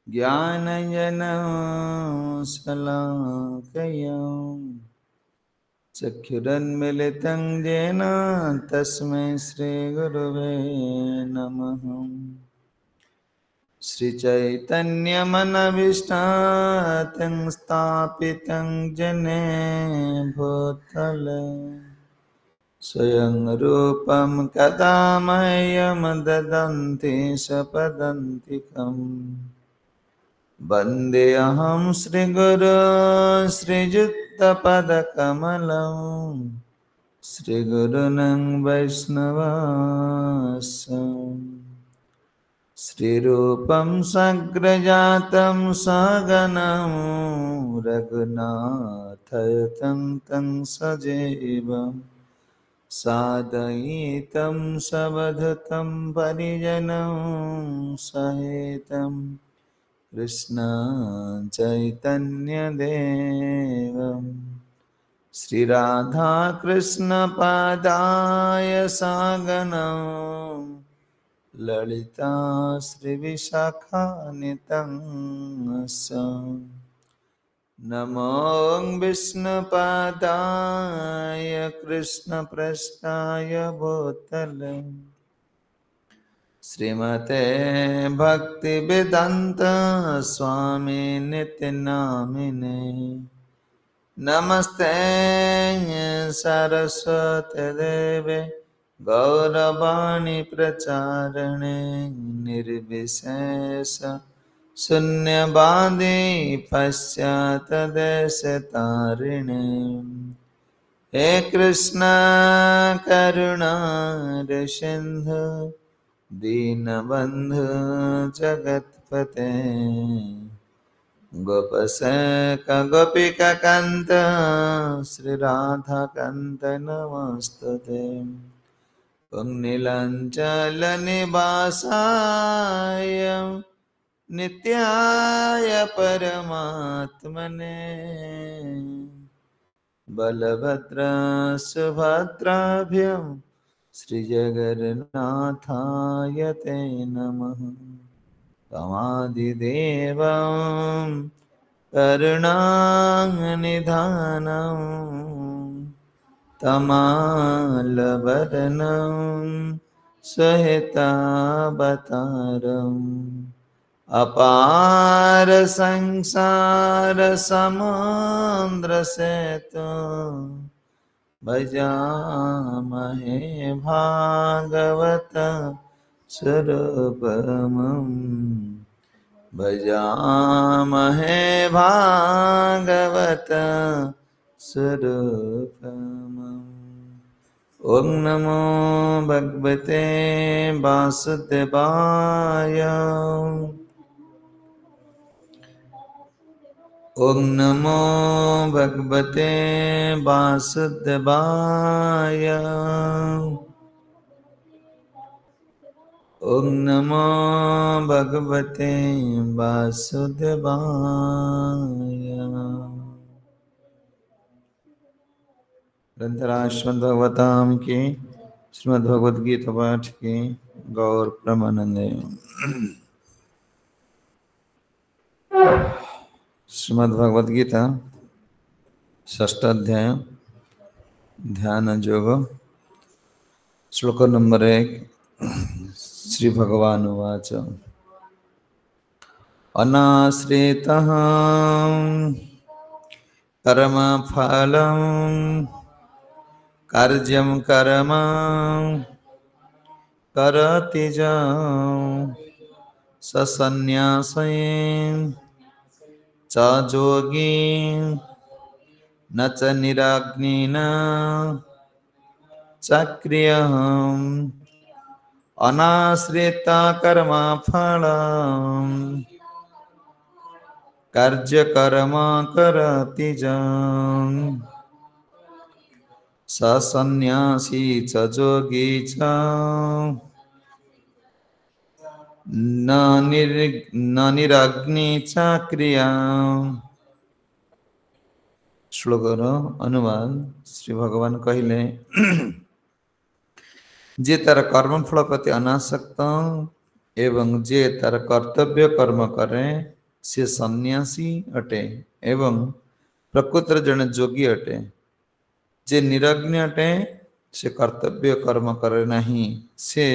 ज्ञानञ्जनं शलाकया चक्षुरुन्मिलितं येन तस्मै श्रीगुरुवे नमः। श्रीचैतन्यमनविष्टातं स्थापितं जने भूतले स्वयं रूपं कदा मह्यं ददन्ति सपदन्तिकम् वन्देऽहं श्रीगुरो श्रीयुक्तपदकमलं श्रीगुरुनं वैष्णवांश्च श्रीरूपं साग्रजातं सहगनं रघुनाथान्वितं तं सजीवं साद्वैतं सवधूतं परिजनं सहितं कृष्ण चैतन्य देवं श्रीराधा कृष्ण पादाय सागनं ललिता श्रीविशाखान्वितं नमो विष्णुपादाय कृष्णप्रेष्ठाय भूतले श्रीमते भक्तिवेदांत स्वामी नित्यनामिने नमस्ते सरस्वती देवे गौरवाणी प्रचारणे निर्विशेष शून्यवादी पश्चात्देशतारिणे हे कृष्ण करुणा सिंधु दीनबंधु जगत्पते गोपसेक गोपिका कांत श्री राधा कांत नमस्तुते पुंनीलांचल निवासाय नित्याय परमात्मने बलभद्र सुभद्राभ्यां श्रीजगन्नाथाय ते नमः। तमादिदेवं करुणानिधानं तमालवदनं सहितावतारम् अपार संसार समुद्र सेतु भजामहे भागवत स्वरूपमं भजामहे भागवत स्वरूपमम्। ओम नमो भगवते वासुदेवाय ओम नमो भगवते वासुदेवाय ओम नमो भगवते वासुदेवाय। ग्रंथराज श्रीमद् भागवतम की श्रीमद् भगवद गीता पाठ की गौर प्रमानंदे। श्रीमद् भगवद गीता षष्ठ अध्याय ध्यान योग श्लोक नंबर 1। श्री भगवान उवाच अनाश्रितः कर्म फलं कार्यं कर्म करति च ससन्न्यासेन च योगी न च निराग्निना चक्रियः अनाश्रिता कर्म फलं कार्य कर्म करति च ससन्न्यासी च योगी च न निराग्नि च क्रिया। श्लोकर अनुवाद श्री भगवान कहले जे तार कर्मफल प्रति अनासक्त एवं जे तार कर्तव्य कर्म करे से सन्यासी अटे एवं प्रकृतिर जड़े जोगी अटे। जे निरग्नि अटे से कर्तव्य कर्म करे नहीं, से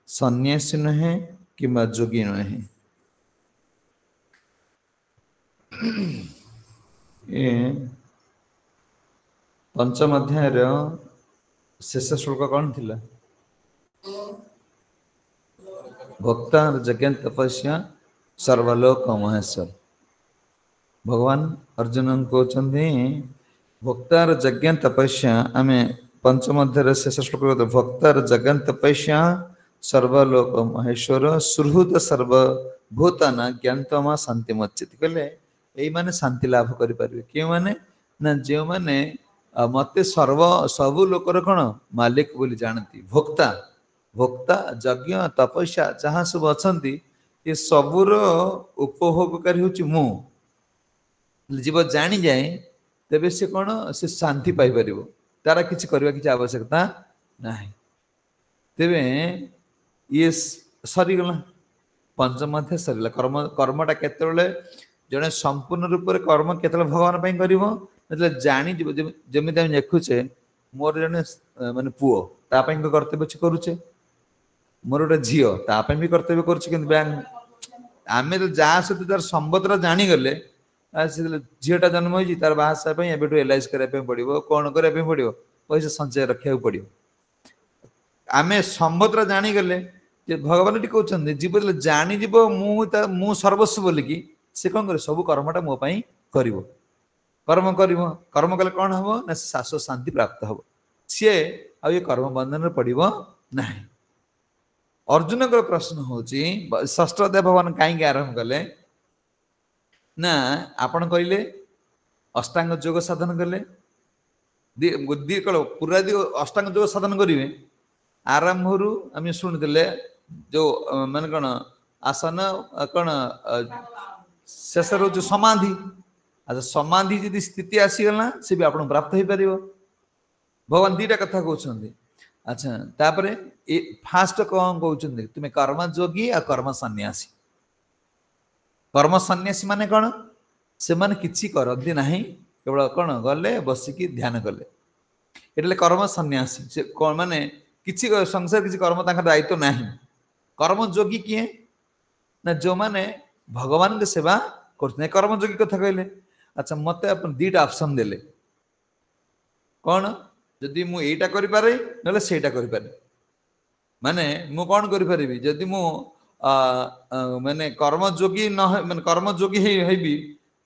सन्यासी नुहे किंबा जोगी नुहे। ये पंचम अध्याय शेष श्लोक कौन थिला? भक्ता यज्ञ तपस्या सर्वलोक महेश्वर। भगवान अर्जुन कहते भक्तार यज्ञ तपस्या आम पंचम अध्याय शेष श्लोक भक्तार यज्ञ तपस्या सर्वलोक महेश्वर सुहृद सर्वभूताना ज्ञातमा शांति मच्चित। कहले यही माने शांति लाभ करि परिबे के माने ना जे माने मते सर्व सबु लोकर कौन मालिक बोली जानती। भोक्ता भोक्ता यज्ञ तपस्या जहाँ सब अच्छा ये सबूर उपभोगकारी हूँ मु जीव जानी जाए तेबे से कौन से शांति पाई परिबो, तार किछि करबा किछि आवश्यकता नाही। तेबे ये सरी गला पंचम अध्याय सरीला। कर्म कर्मटा केतेबेले जने संपूर्ण रूप से कर्म केतेबेले भगवान पई करिवो मतलब जानी जीव जेमिति हम देखुचे मोर जने माने पुओ ता पई कर्तव्य छि करूचे, मोर गोटे झील ताप भी कर्तव्य कर आमे तो जहाँ सहित तार संबंध जानी गले झीटा जन्म हो तार बाहासा एलआईसी करने पड़ो कौन करने पड़ो पैसा संचय रखा पड़ो। आमे संबंध जानीगले भगवान ये कहते जीव जानीज मु सर्वस्व बोलिकी से कौन कर सब कर्मटा मोपाई कर कर्म कर कर्म कले कौन हम ना शाश्वत शांति प्राप्त हम सी आ कर्म बंधन पड़ो ना। अर्जुन को प्रश्न होची षष्ठ अध्याय भगवान कहीं आरंभ कले ना आपण कहले अष्टांग योग साधन कले बुद्धि कल पूरा दी अष्टांग योग साधन करेंगे आरंभ आम शुणुले जो मान कौन आसन कौन शेष रो समाधि। अच्छा समाधि जी स्थिति आसीगला सी भी आपको प्राप्त हो पार। भगवान दीटा कथा कहते। अच्छा तापर फास्ट कौन कहते तुम्हें कर्म जोगी आ कर्म सन्यासी। कर्म सन्यासी माने कौन से माने किछि करती ना केवल कौन गले बसिकी ध्यान कले एटले कर्म सन्यासी से कौन माने किछि संसार किछि कर्म तांका दायित्व नाही। कर्म जोगी किए ना जो माने भगवान के सेवा करते कर्म जोगी कथा कहले। अच्छा मते अपन दीटा ऑप्शन देले कौन जदि मु एटा करि पारे नले सेटा करि पारे माने मु कौन करि परिबी जदि मु माने कर्म जोगी न माने कर्म जोगी हेबी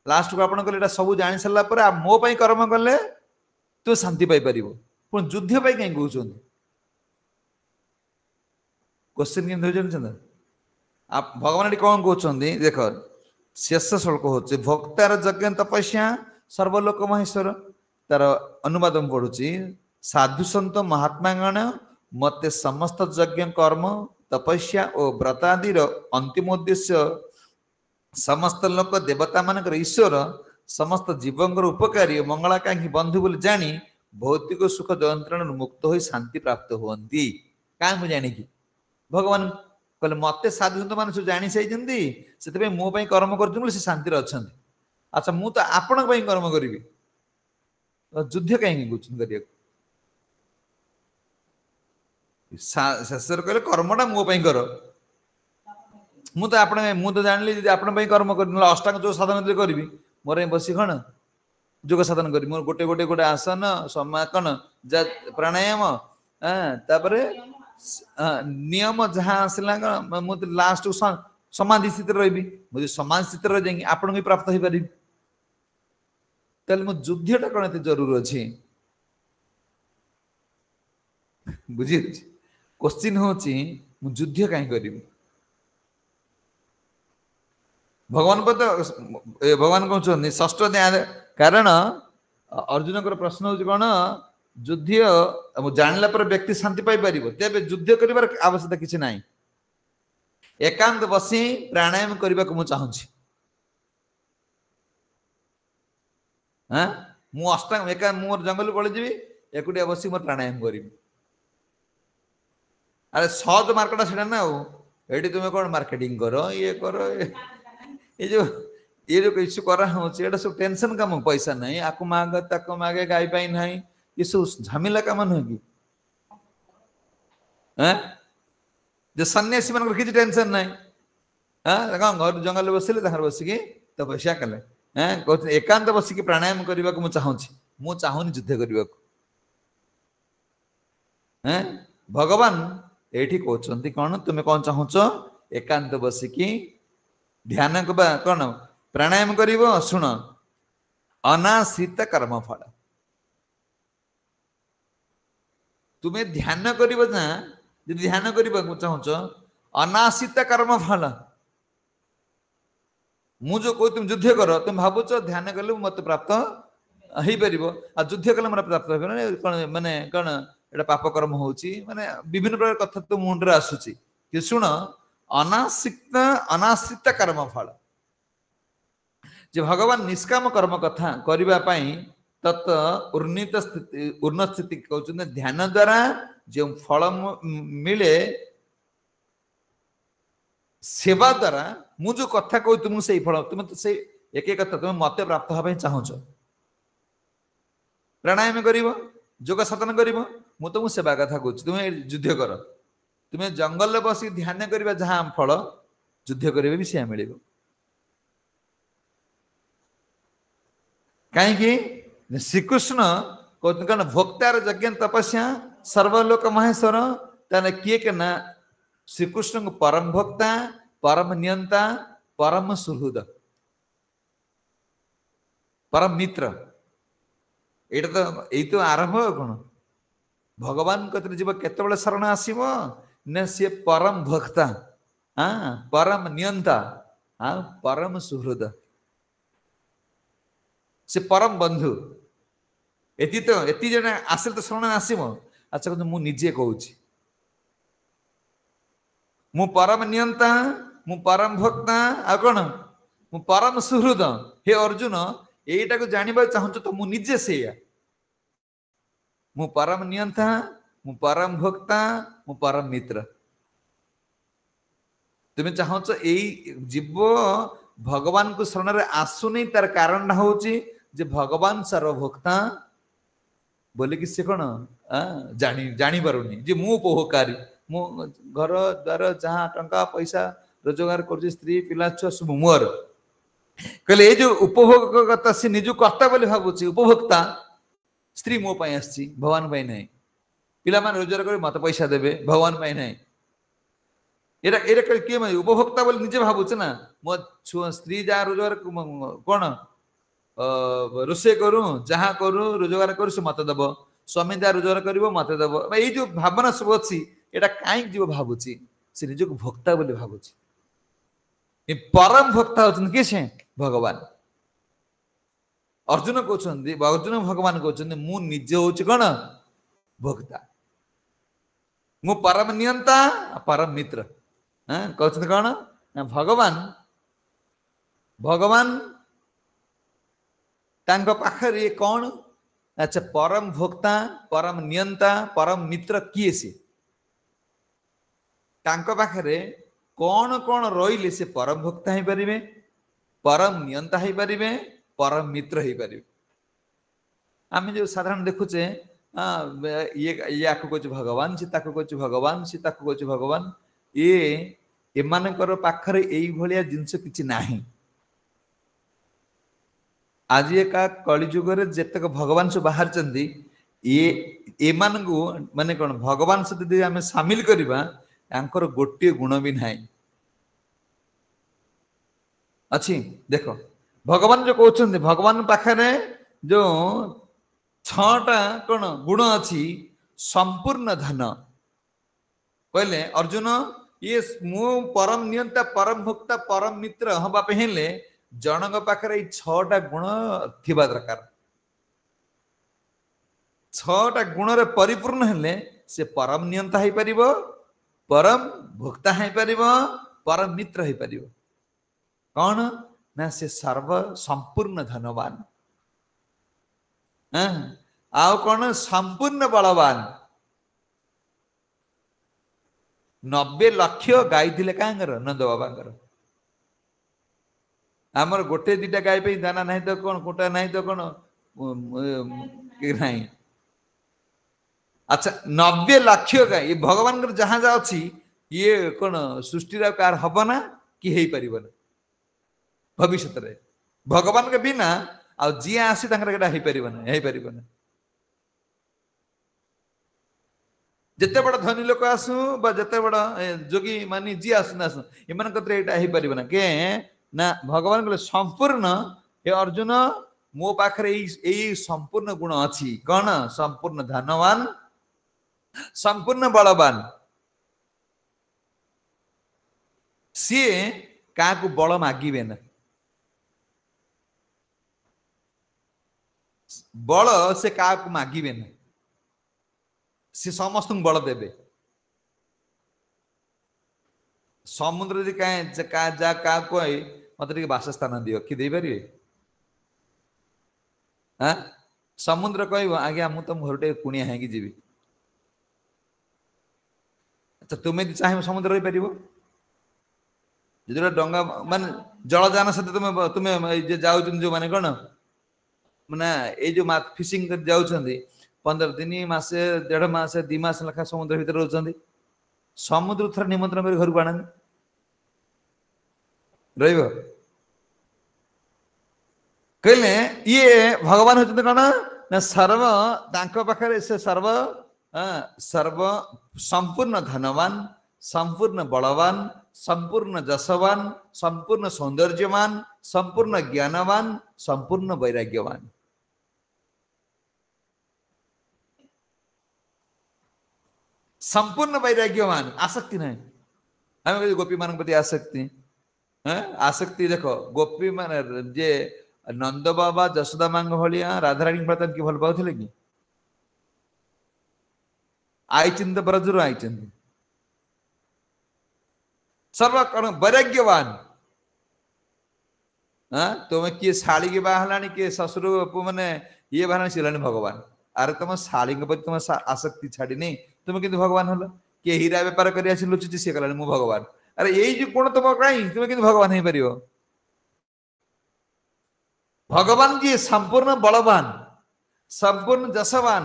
लास्ट को आपण कहले एटा सब जानि सल्ला पर मो पई कर्म कले तो शांति पाई परिबो पण युद्ध पई कहीं कहउछन क्वेश्चन केन होजन आप भगवान एटी कौन कहउछन देख शेष श्लोक होचे भक्तार यज्ञ तपस्या सर्वलोक महेश्वर। तार अनुवाद में पढ़ुची साधु संत महात्मा गण मते समस्त यज्ञ कर्म तपस्या और व्रतादिर अंतिम उद्देश्य समस्त लोक देवता मानकर ईश्वर समस्त जीवंकर उपकारी मंगलाकांक्षी बंधु बोली जानी भौतिक सुख यंत्रण मुक्त हो शांति प्राप्त हुअन्ति। क्या जानी कि भगवान कहले मते साधु संत मान जानी साइजंती से मो पई कर्म कर शांति अच्छा। अच्छा मु तो आपण कर्म करी युद्ध कहीं गुचन कर शेष कहले कर्मटा मो पई कर मु तो जानी आपण कर्म कर अष्टांग जो साधन करी मोर बसी कौन योग साधन करी मोर गोटे गोटे गोटे आसन समा कौन प्राणायाम तापर नियम जहाँ आसला मुझे लास्ट समाधि स्थित रही मुझे समाधि स्थित रह जाएंगे आपन भी प्राप्त हो पारि तेल मो युद्धटा कौन एत जरूर अच्छी बुझी क्वेश्चन होची मु युद्ध कहीं करी भगवान भगवान कहते षष्ठ कारण अर्जुन को प्रश्न हूँ कौन युद्ध जानला पर व्यक्ति शांति पाई परिबो तेबे युद्ध करिवार आवश्यकता किछि नाही। एकांत बसी प्राणायाम करबा को मु चाहूछि हां मु अष्टांग एका मोर जंगल पळे जीवी एकुटिया बसी मोर प्राणायाम करिबी। अरे सहज मार्केट सेटा ना एठी तुमे कोन मार्केटिंग करो ये जो ये जो किसी करा होची एटा सब टेंशन काम पैसा नहीं आकु माग ताको मागे गाई पाई नहीं ये सब झमेला काम नहीं कि हैं जे सन्यासी मन किसी टेंशन नहीं हां घर जंगल बसिले ताहर बसिकी तपस्या कले हैं एकांत बसिकी प्राणायाम करबा को मु चाहूची मु चाहूनी युद्ध करबा को हैं भगवान एठी कहउछंती कोन तुमे कोन चाहूचो एकांत बसिकी ध्यान कबा कोन प्राणायाम करिवो सुन अनाश्रित कर्म फल तुम्हें ध्यान करिवो ना यदि ध्यान करिवो चाहूचो अनाश्रित कर्म फल मु जो कोइ तुम युद्ध कर तुम भाबुच ध्यान कले मत प्राप्त हई परिबो आ युद्ध कले मत प्राप्त हो कोन माने कोन एटा पाप कर्म होची माने विभिन्न प्रकार कथा तो मुंडरे आसुची कि सुन अनाश्रित कर्म फल जे भगवान निष्काम कर्म कथा करिबा पई तत उन्नत स्थिति कहउछन ध्यान द्वारा जे फल मिले सेवा द्वारा मु जो कथा कहू तुम से फल तुम तो से एक एक कथा तुम मत प्राप्त होबे चाहूछ प्राणायाम करिवो योग साधन करिवो मु तुम सेवा कथा कहू तुम युद्ध कर तुम जंगल बसी ध्यान करिबा जहां फल युद्ध करिबे भी से मिलिबो कहीं श्रीकृष्ण कहते भोक्तार यज्ञ तपस्या सर्वलोक महेश्वर ताने किए के ना श्रीकृष्ण को परम भोक्ता परम नियंता परम सुहृद परम मित्र एटा तो आरंभ कौन भगवान कतरे जीव केतबेले शरण आसीबो ने से परम भोक्ता हाँ परम नियंता हाँ परम सुहृद से परम बंधु एति जने आसिल तो शरण आसीबो अच्छा कहते मु निजे कहूची मु परम नियंता मु परम भोक्ता आ कोन मु परम सुहृद हे अर्जुन एटा को जानिबा चाहूछ तो मु निजे सेया मु परम नियंता मु परम भोक्ता मु परम मित्र तुम चाहूछ एई जीव भगवान को शरण रे आसु नहीं तार कारण होची जे भगवान सर्वभोक्ता बोले कि से कौन जानी पारुनी जे मु उपभोगकारी मु घर द्वार जहाँ टंका पैसा रोजगार कर स्त्री पिला छुआ सब मोर कहले ये जो उपभोगता से निज कर्ता बोली भावुची उपभोक्ता स्त्री मो पाई आसी भगवान पाई नहीं पिला मान रोजगार कर मत पैसा देबे भगवान पाई नहीं एरा एरा किए मैं उपभोक्ता बोली निजे भावुचे ना मो छुआ स्त्री जहाँ रोजगार कौन रोषे करूँ जहाँ करूँ रोजगार करूँ से मत दब स्वामी जहाँ रोजगार कर मत दब ये जो भावना सब अच्छी एटा कहीं जीव भावुची से निज को भोक्ता बोली भावुची परम भोक्ता होचन किसे भगवान अर्जुन कहउछन्ती अर्जुन भगवान कहउछन्ती मु निजे होची कोन भोक्ता मु परम नियंता परम मित्र हां कहउछन्ती कोन भगवान भगवान तांको पाखरे कौन अच्छा परम भोक्ता परम नियंता परम मित्र किए से तांको पाखरे कौन कौन रहिले से परम भोक्ता ही परिबे परम नियंता ही परिबे परम मित्र ही परिबे आमे जो साधारण देखुचे ये याको कहछ भगवान से ताको कहछ भगवान से ताको कहछ भगवान ये एमानकर पाखरे एई भलिया जिंस किछि नाही आज एका कलिजुग जेतक भगवान से बाहर चंदी ये एमान को माने कौन भगवान से यदि आम सामिल करवा यांकर गोटे गुण भी नहीं अच्छी देखो भगवान जो कहते भगवान पाखरे जो छटा कौन गुण अच्छी संपूर्ण धन कहले अर्जुन ये मु परम नियंता परम भोक्ता परम मित्र हवा पहले जनक पाखरे छटा गुण थिबा दरकार छटा गुण रे परिपूर्ण हेले से परम नियंता है परिबो परम भोक्ता है परिबो परम मित्र है परिबो कौन ना से सर्व संपूर्ण धनवान आउ कौन संपूर्ण बलवान 90 लाख गाई थिले कांगर नंद बाबांगर आमर गोटे दीटा गाय पे दाना नहीं तो कौन कोटा नहीं तो कौन नहीं। अच्छा 90 लाख गाय ये भगवान जहाँ जहाँ अच्छी ये कौन सृष्टि कार हम ना कि हो पार भविष्य रे भगवान के बिना आ जी आसी हो पार जिते बड़ धनी लोक आसू जिते बड़ जोगी मानी जी आसू आसू एम यहाँ हो पार के ना भगवान कहले संपूर्ण हे अर्जुन मो पाखरे यही संपूर्ण गुण अच्छी कौन संपूर्ण धनवान संपूर्ण बलवान सी क्या बल मागिबे ना बल से क्या मागिबे ना सी समस्त बल देवे समुद्र जी क्या कहे मत बासस्थान दियो कि दे पारे हाँ समुद्र कह आज्ञा मुझे तुम घर कुणिया है जी अच्छा तुम्हें चाहे समुद्र रही पार जो डंगा मान जलजान सहित तुम्हें तुम्हें जाऊ जो मैंने कौन माने ये जो फिशिंग कर जाउछंदी 15 दिन मासे 1.5 मास 2 मास लखा समुद्र भीतर रहउछंदी समुद्र थर निमंत्रण कर घर को आनंद रहिबो कहले ये भगवान होते कौन ना सर्व तांको पाखरे से सर्व सर्व संपूर्ण धनवान संपूर्ण बलवान संपूर्ण जसवान संपूर्ण सौंदर्यवान संपूर्ण ज्ञानवान संपूर्ण वैराग्यवान संपूर्ण वैराग्यवान आसक्ति नहीं हमें गोपी मान प्रति आसक्ति आसक्ति देखो गोपी मान जे नंद बाबा जशोदा मांग भाया राधाराणी प्रताप की भल पाउथिले कि आईचिंत ब्रजरू आईचिंत सर्व कौन वैराग्यवान तुम्हें किए शाड़ी के बाहला किए ससुर मैंने ये बाहर सिलानी भगवान अरे तुम शाड़ी प्रति तुम आसक्ति छाड़ी नहीं तुम्हें किंतु भगवान हल किए हीरा बेपार कर लुचुची सी कला मु भगवान अरे यही जो कोण तुम कहीं तुम्हें किंतु भगवान हो पार भगवान जी संपूर्ण बलवान संपूर्ण जसवान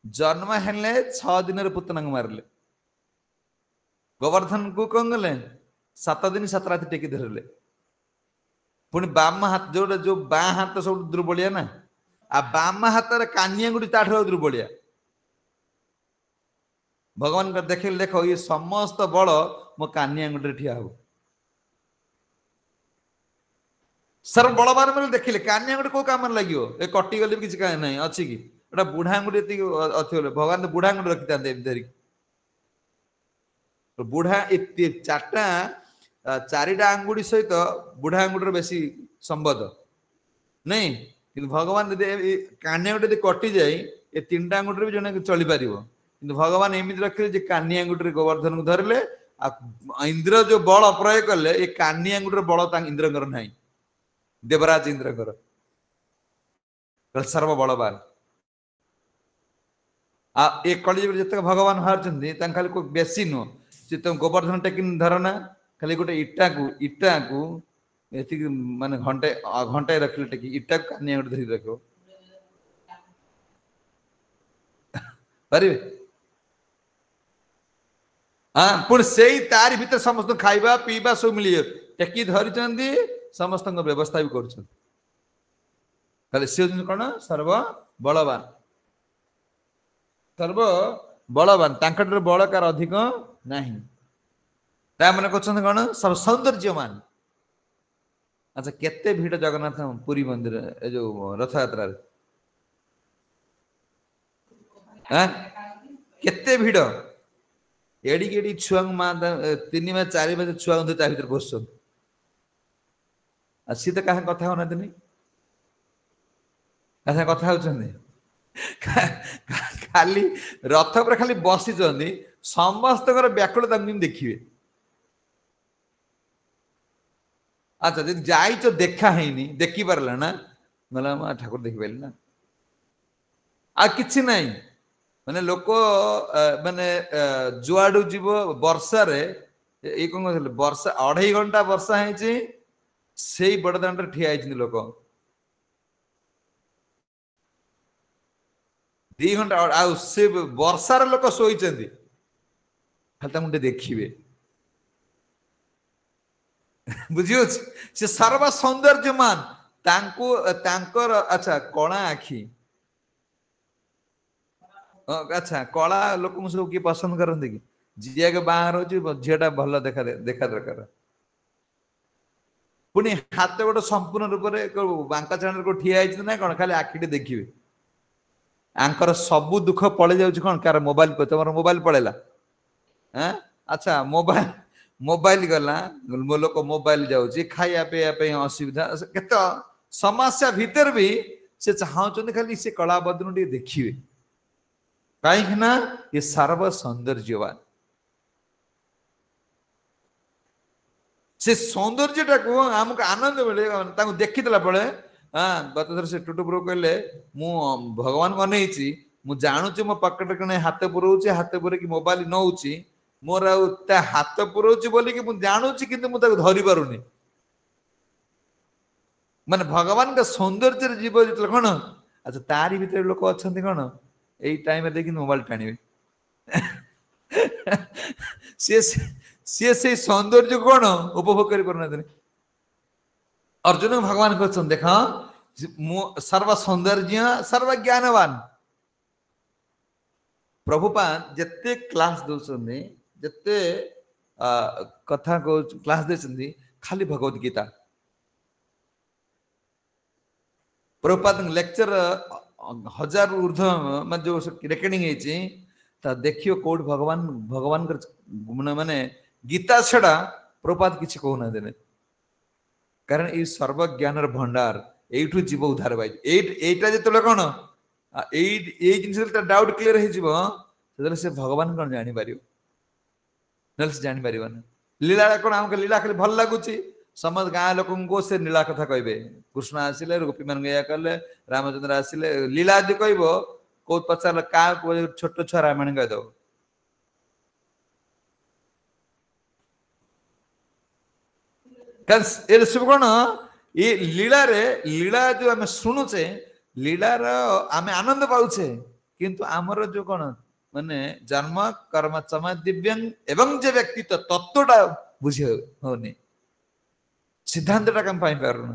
जन्म हेले 6 दिन पुतना मारे गोवर्धन को कौन गले 7 दिन 7 रात टेकी धरले पुणी बाम हाथ जो बाँ हाथ सब दुर्बलिया ना आ बाम हाथ कानिया गुड़ी ताठ दुर्बलिया भगवान का देख देखो ये समस्त बल मो कानिया गुड़ी ठिया हो सर्व बलवान मैंने देखिले कानिया गुड़ी को काम लगे ए कटी गले भी किसी ना अच्छी कि एटा बुढ़ा गुड़ी अच्छी भगवान तो बुढ़ा गुड़ी रखी था धरिक बुढ़ा चार्टा 4टा आंगुड़ी सहित बुढ़ा आंगुड़ी बेसी संबद्ध नहीं कि भगवान कानिया गुड़ी कटि जाए ये 3टा आंगुड़ी भी जन चली पार कि भगवान एमती रखिले कानिया आंगुड़ी गोवर्धन को धरले इंद्र जो बल प्रयोग कले ये कानिया आंगुड़ी बल इंद्र ना देवराज इंद्र सर्व बलवान ए कलयुग जितक भगवान बाहर खाली कोई बेसी नुह सी तुम गोवर्धन टेक धरना खाली गोटे इटा को माने घंटे रखिले टेकी इटा को कानिया गोटे धरी रखो पारे हाँ पुणी से तारी भीतर समस्त खाइबा पीवा सब मिल टेकी धरी समस्त व्यवस्था भी कर कौन सर्व बलवान सर्व बलवान तांकर बल कार अधिक नहीं मैंने कहते कौन सब सौंदर्यमान अच्छा केते भीड़ जगन्नाथ पुरी मंदिर ए जो रथ यात्रा केते भीड़ एड़ी एड़ी छुआ माँ 3 मास 4 मास छुआ भर बस सी तो क्या कथा होना दिन कथा होती खाली रथ पर खाली बसी समस्त व्याकुल देखिए अच्छा जब जाइच देखा है देखी पारा ना ना ठाकुर देखी पारे ना आ कि ना माने लोक माने जुआडू जीव वर्षा रे ये कौन वर्षा 2.5 घंटा वर्षा है से बड़दाण्ड ठिया लोक 2 घंटा आ से वर्षार लोक शोइचंदी खाली देखिए बुझी से सर्व सौंदर्यमान अच्छा कला आखि अच्छा कला लोक सब किए पसंद करते कि झील के बाहर हो झीटा भल देखा देखा दरकार पुणी हाथ गोटे संपूर्ण रूप से बांका चाण को ठिया ना कौन खाली आखिटे देखिए आंकर सबू दुख पड़े जाऊँ कौन कार मोबाइल तुम मोबाइल पड़ेगा अच्छा मोबाइल मोबाइल गला लोक मोबाइल जाऊँगी खाया पीवाई असुविधा केत समस्या भितर भी से चाहते खाली से कला बदन टे देखिए कहीं ये सर्व सौंदर्यवान से सौंदर्यटा को आमको आनंद मिले देखीला पड़े हाँ गत थर से टुटु प्रो कहले मु भगवान बनई मु जानूची मो पकेट कणे हाथ पुराऊँ हाथ पुरे कि मोबाइल नौची मोर हाथ पुराऊँ बोली कि मु जानूची किंतु मु धरी पारुनी माने भगवान का सौंदर्य जीव जो कौन अच्छा तारी भीतर लोक अच्छा कौन यही टाइम देखिए मोबाइल टाणिबे सी से सौंदर्य कौन उपभोग कर अर्जुन भगवान कहते देख सर्व सौंदर्य सर्व ज्ञानवान प्रभुपाद जिते क्लास दौरान जिते कथा को क्लास दे खाली भगवत गीता प्रभुपाद लेक्चर 1000 ऊर्ध मैं जो रेकर्डिंग है देखियो कौट भगवान भगवान माने गीता छड़ा प्रभुपाद किसी कहना देने कारण ये सर्व ज्ञान भंडार एठू जीव उद्धार पाई एटा जो कौन ये जिन डाउट क्लीयर से भगवान कौन जापर ना से जापर लीला कौन आमको लीला खाली भल लगुच समस्त गाँ लोक को से लीला कथा कहे कृष्ण आसिले गोपी मान या कले रामचंद्र आसिले लीला यदि कह कौ पचार क्या छोट छुआ रामायण कहीदब सब कौन ये लीला रे लीला जो आम शुणुचे लीलार आम आनंद पाचे किंतु आमर जो कौन माने जन्म कर्म चम दिव्यांग एवं जे व्यक्तित्व तत्वटा बुझी होनी सिद्धांतटा कम पाई पारुना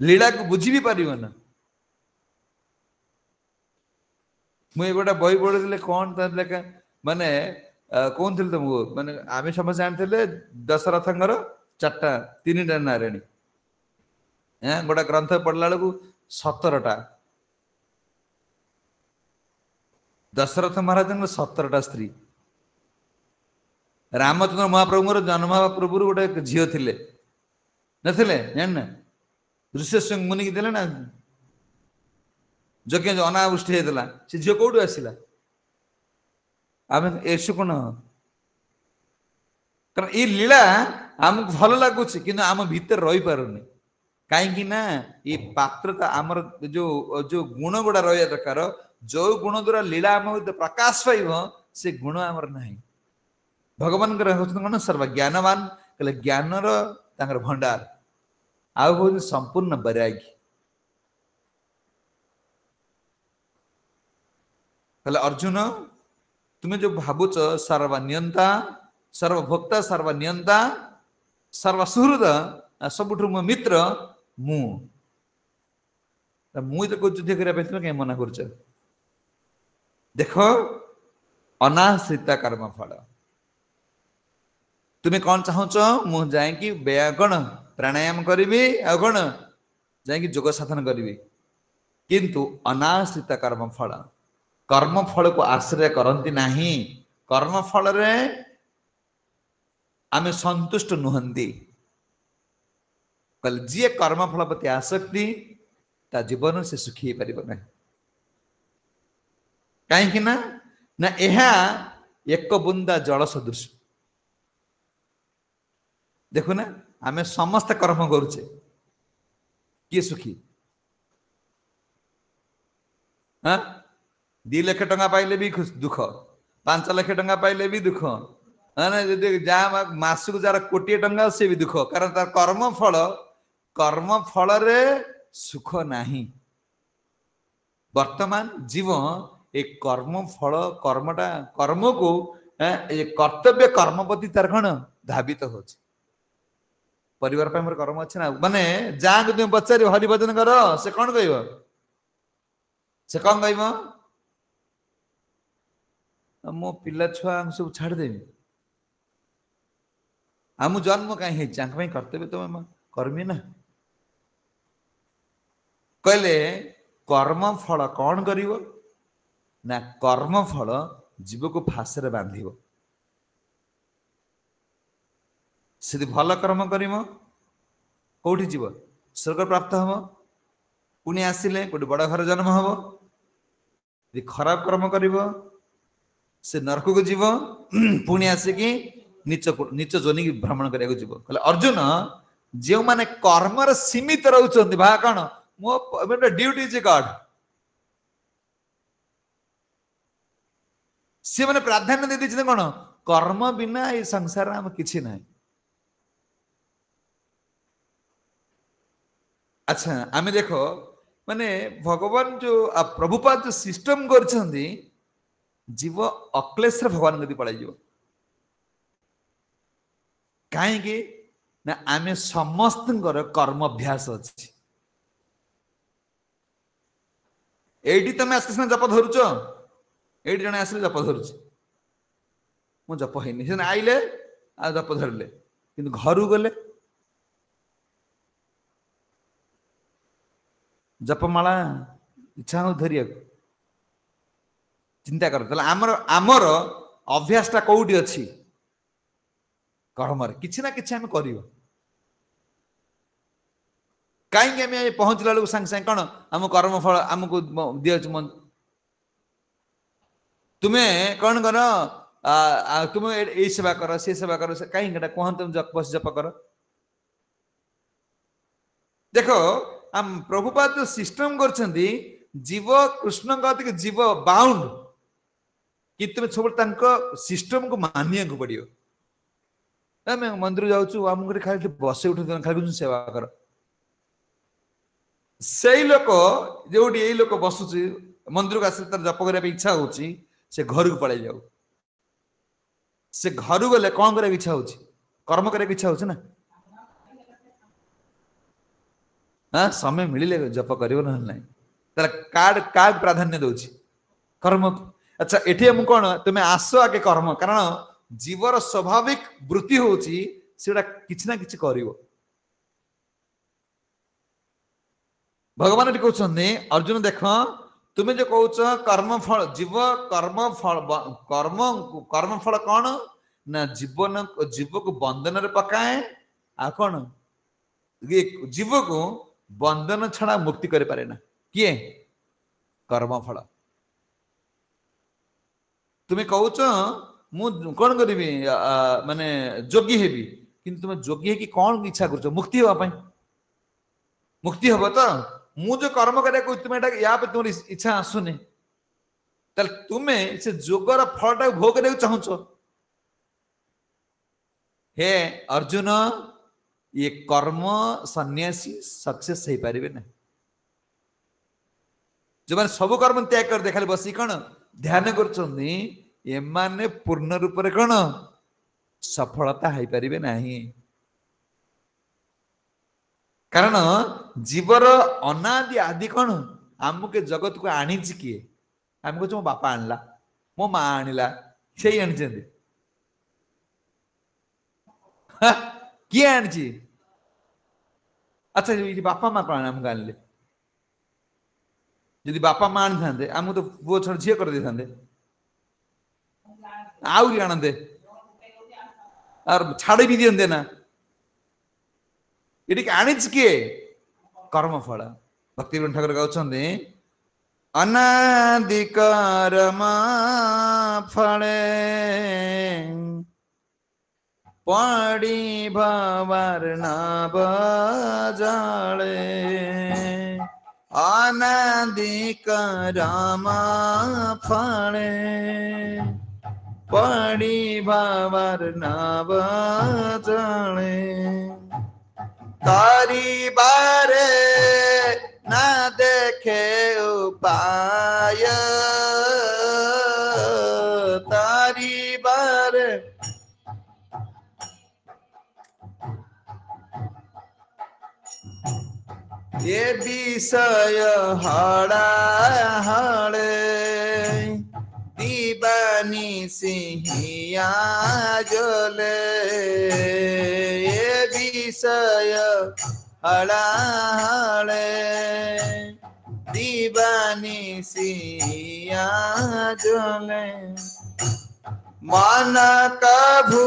लीला को बुझी भी पारिबना मुझे गोटे बही पढ़ी कौन लेखा माने कौन थी तुमको माने आम समस्त जानते दशरथंकर 4टा 3टा नारायणी गोटे ग्रंथ पढ़ला बेलू 17टा दशरथ महाराज 17टा स्त्री रामचंद्र महाप्रभु जन्म हवा पूर्व गोटे झील थे नथिले जान ऋषि मुनि की देले ना यज्ञ जो अनावृष्टि होता से झील कौटू आसला आम एसु कौन कारण ये लीला आमको भल लगुच कि आम भीतर रही पारुनी कहीं ना ये पात्रता आमर जो जो गुण गुड़ा रहा दरकार जो गुण द्वारा लीला आम प्रकाश पाइब से गुण आमर ना भगवान कौन सर्व ज्ञानवान कहले ज्ञानर भंडार आउ हूँ संपूर्ण वैरागी कहले अर्जुन तुम्हें जो भावुच सर्वनियंता सर्वभोक्ता सर्वनियंता सर्वसुहृद सबुठ मो मित्र मुझे युद्ध करने तुम कहीं मना कर देख अनाश्रिता कर्म फल तुम्हें कौन चाहूच मु जाकि कौन प्राणायाम करी आ कौन जाकि जोग साधन करी किंतु अनाश्रिता कर्म फल को आश्रय करती नहीं कर्म फल रे आमे संतुष्ट नुहंती कल जी कर्म फल प्रति आसक्ति ता जीवन से सुखी पार ना कहीं ना एक बुंदा जल सदृश देखो ना आमे समस्त कर्म करुचे किए सुखी हाँ 2 लाख टंका पाइले भी दुख 5 लाख टंका पाइले भी दुख ମାନେ ଯଦି ଯାହା ମାसକୁ ଯାर कोटी टंका से भी दुख कारण तार कर्म फल रे सुख नहीं वर्तमान जीव ए कर्म फल कर्मटा कर्म को ए कर्तव्य कर्मपति तार कौन धावित हो परिवार पे मोर कर्म अच्छे ना माने जहाँ को तुम पचार हरिभजन कर से कौन कह से कौन कह मो पिला छुआ सब छाड़देवी आम जन्म कहीं कर्तव्य तुम कर्मी ना कहले कर्म फल कौन कर ना कर्म फल जीव को फांसरे बांध से भल कर्म कर कौटी जीव स्वर्ग प्राप्त हम पुणी आसिले गोटे बड़ घर जन्म हम खराब कर्म कर से नरक को जीव पुणी आसिकी नीच नीच जोनि की भ्रमण करने जीव कहले अर्जुन जो माने कर्म सीमित रहउछन्ति भा कौन मो ड्यूटी इज गॉड सी मैंने प्राधान्य दे दी कौन कर्म बिना ये संसार आम किछि ना अच्छा आम देखो माने भगवान जो प्रभुपाद जो सिस्टम करछन्ति जीव अक्लेश भगवान गति पड़ाई जीव कहीं ना आम समस्त कर्म अभ्यास अच्छी एटी तुम आस जप धरुच ये जन आस जप धरुच मो जप है आइले आ जप धरले कि घर गले जपमाला इच्छा हो धरिया चिंता कर आमर आमर अभ्यासटा कौटी अच्छी कर्म किसी ना कि आम कर कहीं आम पहुंचला बेलू सांगे सांगे कौन आम कर्म फल आमको दिया तुम्हें कौन कर तुम ये सेवा कर से सेवा कर कहीं कहते जप बस जप कर देखो आम प्रभुपाद जो सिस्टम कर जीव कृष्ण कहते जीव बाउंड कि तुम सब सिस्टम को मानिया को पड़ो आम मंदिर जाऊँ आम खाली बस उठ खाली सेवा कर से लोक जो ये लोक बसुची मंदिर को आस जप करने इच्छा होची से घर को पड़े जाऊ से घर गले कौन कर इच्छा होची कर्म कर इच्छा होची ना हाँ समय मिले जप कर ना कार्ड कार्ड प्राधान्य दौर कर्म अच्छा एटी हम कौन तुम्हें आस आगे कर्म कारण जीवर स्वाभाविक वृत्ति होची सेटा किछि ना किछि करिवो भगवान ये कहते अर्जुन देख तुम्हें जो कह कर्म फल जीव कर्म फल कर्म फल कौन ना जीवन जीव को बंधन रे पकाए आ कौन जीव को बंधन छड़ा मुक्ति करे पारे ना किए कर्म फल तुम्हें कह मु कौन करी माने जोगी हेबी किंतु तुम जोगी है कि कौन इच्छा कर मुक्ति होगा मुक्ति हम तो मु जो कर्म करा तुम्हें या तुम इच्छा आसुनी तुम्हें से जोगर फलटा भोग करने चाहूच हे अर्जुन ये कर्म सन्यासी सक्सेस हो पारे ना जो मैंने सब कर्म त्याग कर देखा बस कौन ध्यान कर पूर्ण रूप से कौन सफलता हो पारे ना कारण जीवर अनादि आदि कौन आमके जगत को आनी किए आम कह मो बापा आणला मो माँ आणला से आनी किए आनी अच्छा ये बापा माँ कौन आमको आनले यदि बापा माँ आनी था आमको तो पुओ छड़ झील कर दे था आउरी आणते और छाड़ भी दियंते ना ये आनी किए कर्म फल भक्ति ठाकुर गाँव अनादि कर्म फले पड़ी भवर न बजाले अनादि कर्म फले पड़ी बाबार नाव जाने तारी बारे ना देखे उपाय तारी बारे ये विषय हड़ा हड़े दीवानी सिंहिया जले ये विषय हड़ा हड़े दीवानी सिंहिया जले मन कभू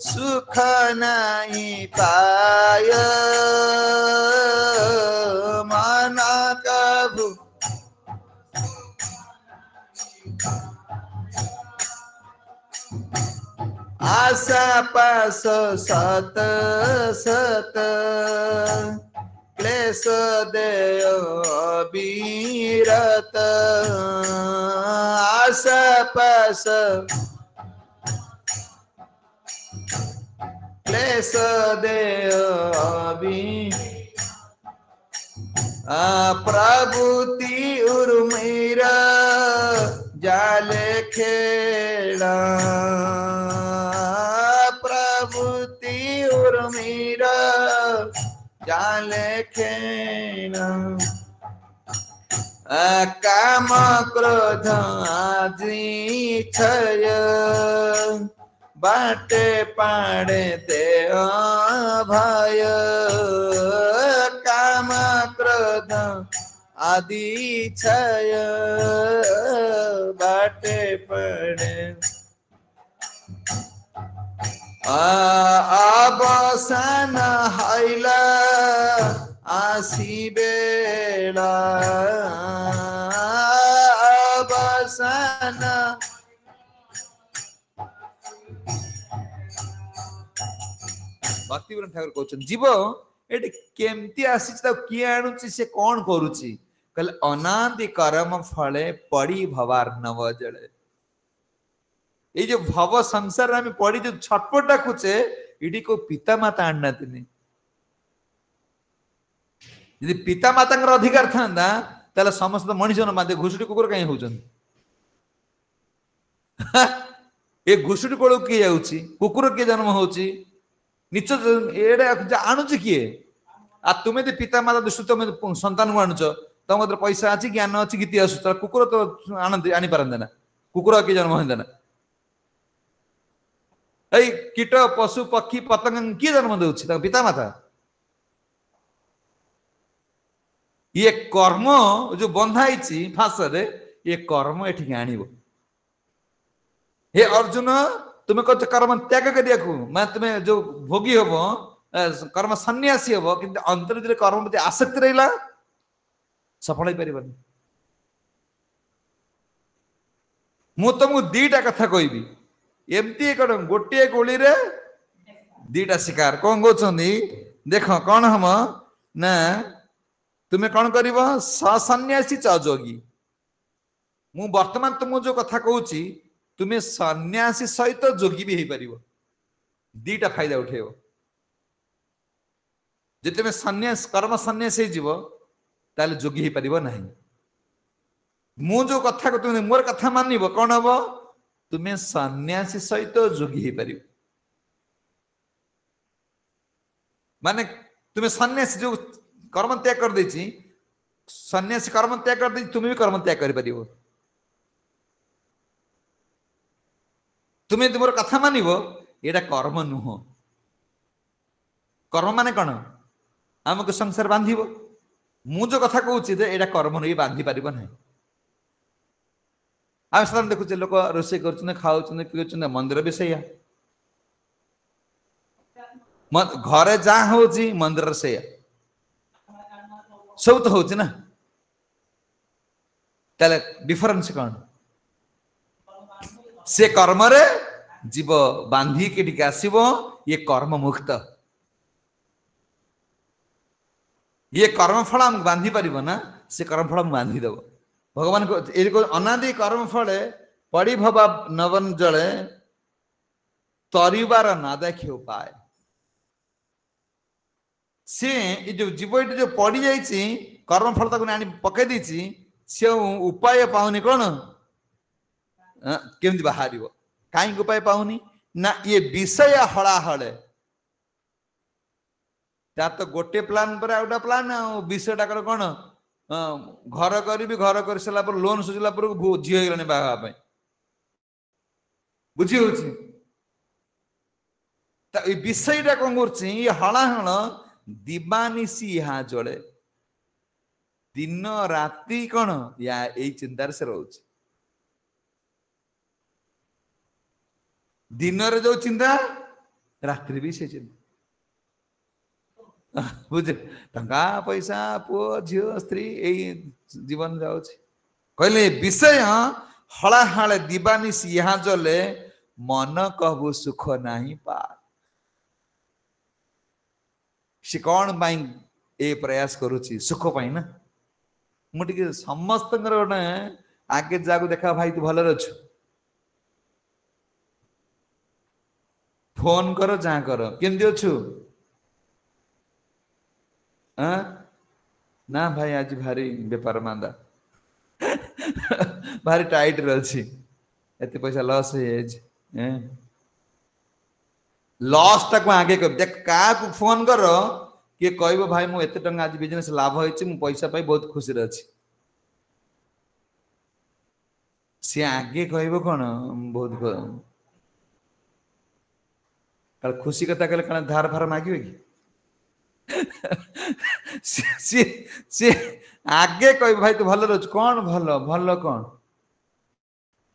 सुख नहीं पाय मन कभू आशा पास सत सत क्लेश देय अविरत आशा पास क्लेश देय प्रभुति उर्मिरा जाले खेला प्रभुति उर्मिरा जाले खेला काम क्रोध आदि क्षय बाटे पाड़े ते भय काम क्रोध आदि क्षय बाटे पड़े अवसान हैला आसी बेला अवसान भक्तिविनोद ठाकुर कहते जीव एटी केमती आसी किए आणुची से कौन करुची कहले अनादि कर्म फले पड़ी भवार नव जड़े ये जो भव संसार में पड़ी जो छटपट डाकुचे इडी को पिता माता आणना तिने यदि पिता माता अधिकार था ताले समस्त मनुष्य माते घुसुटी कुकुर कहीं होचन ये घुसुटी कोल किए जाउची कुकुर किए जन्म होची निच एडा आणुची किए आ तुमे दे पिता माता दृष्टि तुम संतान को आणुच तुम पैसा अच्छी ज्ञान अच्छी गीति आसु कुकुर तो आनी पारंदे ना कुकुर किए जन्म होते ना कीट पशु पक्षी पतंग किए जन्म दउछि पिता माता ये कर्म जो बंधाई फांसरे ये कर्म एठिक आनिबो हे अर्जुन तुम्हें कह कर्म त्याग करिया मैं तुम्हें जो भोगी हम कर्म सन्यासी हम कि अंतर कर्म प्रति आसक्ति रहा सफल हो पार मु तुमको दीटा कथा कहबी एमती गोटे गोली रे दीटा शिकार कौन कहते देख कौन हम ना तुम्हें कौन कर सन्यासी च अजोगी मु वर्तमान तुमको जो कथा कहूँ तुम्हें सन्यासी सहित जोगी भी हो पार दीटा फायदा उठेब जो तुम्हें सन्यास कर्म सन्यास ताले जोगी हो पार ना मु जो कथा को तुम मोर कथा मानव कौन हम तुम्हें सन्यासी सहित जोगी हो पार माने तुम्हें सन्यासी जो कर्म त्याग कर दे सन्यासी कर्म त्याग कर दे तुम्हें भी कर्म त्याग कर पार तुम्हें तुम कथा मानव ये कर्म नुह कर्म माने कौन आमको संसार बांध मु जो कथा कहूँ ये कर्म नहीं बांधि पार ना आम साधारण देखुचे लोक रोषे कर खाऊ पीछे मंदिर भी सैया घरे जहाँ हूँ मंदिर से सब तो हूँ ना ताले डिफरेंस कौन से कर्म रे जीव बांधी के टिके आसीबो ये कर्म मुक्त ये कर्म फल हम बांधी पारिबो ना से कर्म फल हम बांधी देबो भगवान को अनादि कर्म फल पड़ी भवा नवन जले तरिबार ना देखे उपाय सी ये जो जीव ये जो पड़ी जाइए कर्म फल तक आनी पकई देछि से उपाय पाउनी कौन केमती बाहर कहीं उपाय पाउनी ना ये विषय हड़ाहड़े ता तो गोटे प्लान पर आउटा प्लान विषयटा कर कौन घर करी घर कर सारा पर लोन सुझला पर झी हो गलानी बाहा बुझी हो विषयटा कौन कर हणाहण दिवानिशी यहाँ जड़े दिन राति कौन या यही चिंतार से रोच दिन रे जो चिंता रात्रि भी से चिंता बुझे टंका पैसा पुओ झील स्त्री यही जीवन जाऊँ कहले विषय हलाहाले दिवानिशी यहाँ जले मन कहबू सुख नहीं पा से कौन पाई ए प्रयास करुच्ची सुख पाई ना मुझे समस्त गोटे आगे जागू देखा भाई तू भलर अच्छु फोन कर जहाँ कर केमती अच्छु ना भाई आज भारी बेपार मांदा भारी टाइट रही एत पैसा लॉस है लॉस टाक आगे कर देख क्या फोन कर किए कह भाई मुझे एत टंका आज बिजनेस लाभ होती पैसा पाई बहुत खुशी अच्छी सी आगे कह कौन बहुत खुशी कथा कहले कौन धार फार मागे कि सी आगे कह भाई तू भल रोच कौन भल भल कौन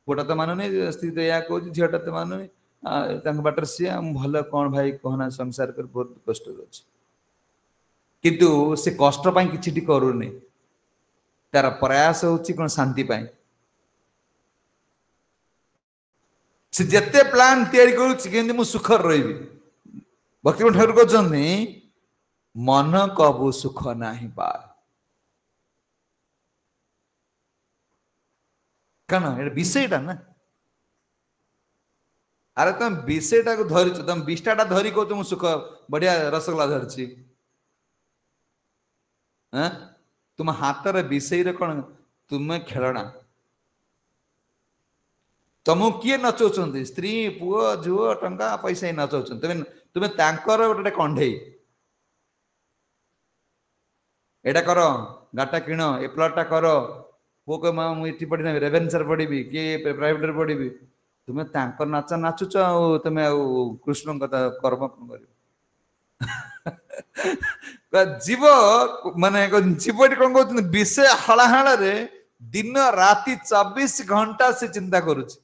पुटा तो मानुनी स्त्री तो या कह झीटा तो मानुनी बाटर सी भल कौन भाई कहना संसार कर बहुत कष्ट अच्छे किंतु से कष्ट कि करूनी तार प्रयास होची कौन शांति पाई से जिते प्लान तैयारी करुँच सुखर रही भक्ति ठाकुर कहते मन कबू सुख नहीं पाए कण विषयटा ना अरे तुम विषयटा को धरी तुम विष्टाटा धरी कह सुख बढ़िया रसगोला धरची तुम हाथ विषय कौन तुम्हें खेलना तुमको किए नचौं स्त्री पुओ झुओ टंका पैसा ही नचौं तुम्हें तुम्हें गोटे कंडे एटा कर गाटा किण ए प्लॉटा कर पुओ कह मुझे पढ़ी ना रेभेन्सा पढ़ी किए प्राइवेट पढ़ी तुम्हें नाचा नाचुच तुम्हें कृष्ण कथा कर्म कौन कर जीव माने जीव कौन कहते विषय हलाहाल दिन राति 24 घंटा से चिंता करुच्ची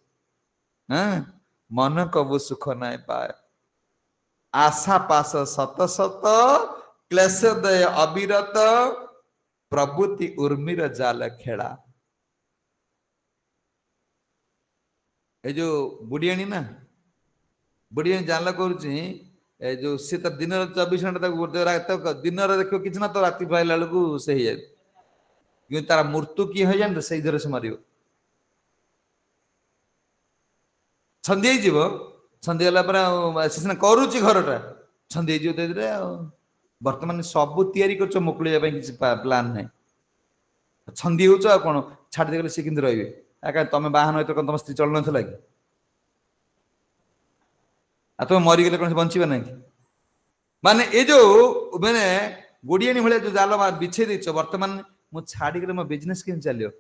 मन कबू सुख नहीं पाए आशा पास सत सत क्लेशदय अविरत प्रभुति उर्मीर जाल खेड़ा ए जो बुढ़ियाणी ना बुढ़ियाणी जाल करुच्ची जो सी तो दिन 24 घंटा दिन देखो कि ना तो राति पाइला बेलू से ही जाए तार मृत्यु किए हो जाए से धरे से मर छंदी जीव छंदी गला करुच्ची घरटा छंदी धीरे बर्तमान सब तैयारी कर मुकुलिया किसी प्लान ना छंदी हो कौन छाड़देगले सी कि रे तुम बाहन हो तुम स्त्री चल ना कि तुम मरीगले कौन बंचवा ना कि माने ये जो मैंने गुड़ियाणी भाई जो जाल बिछे देच बर्तमान मुझे छाड़िक मो बिजनेस केम चलो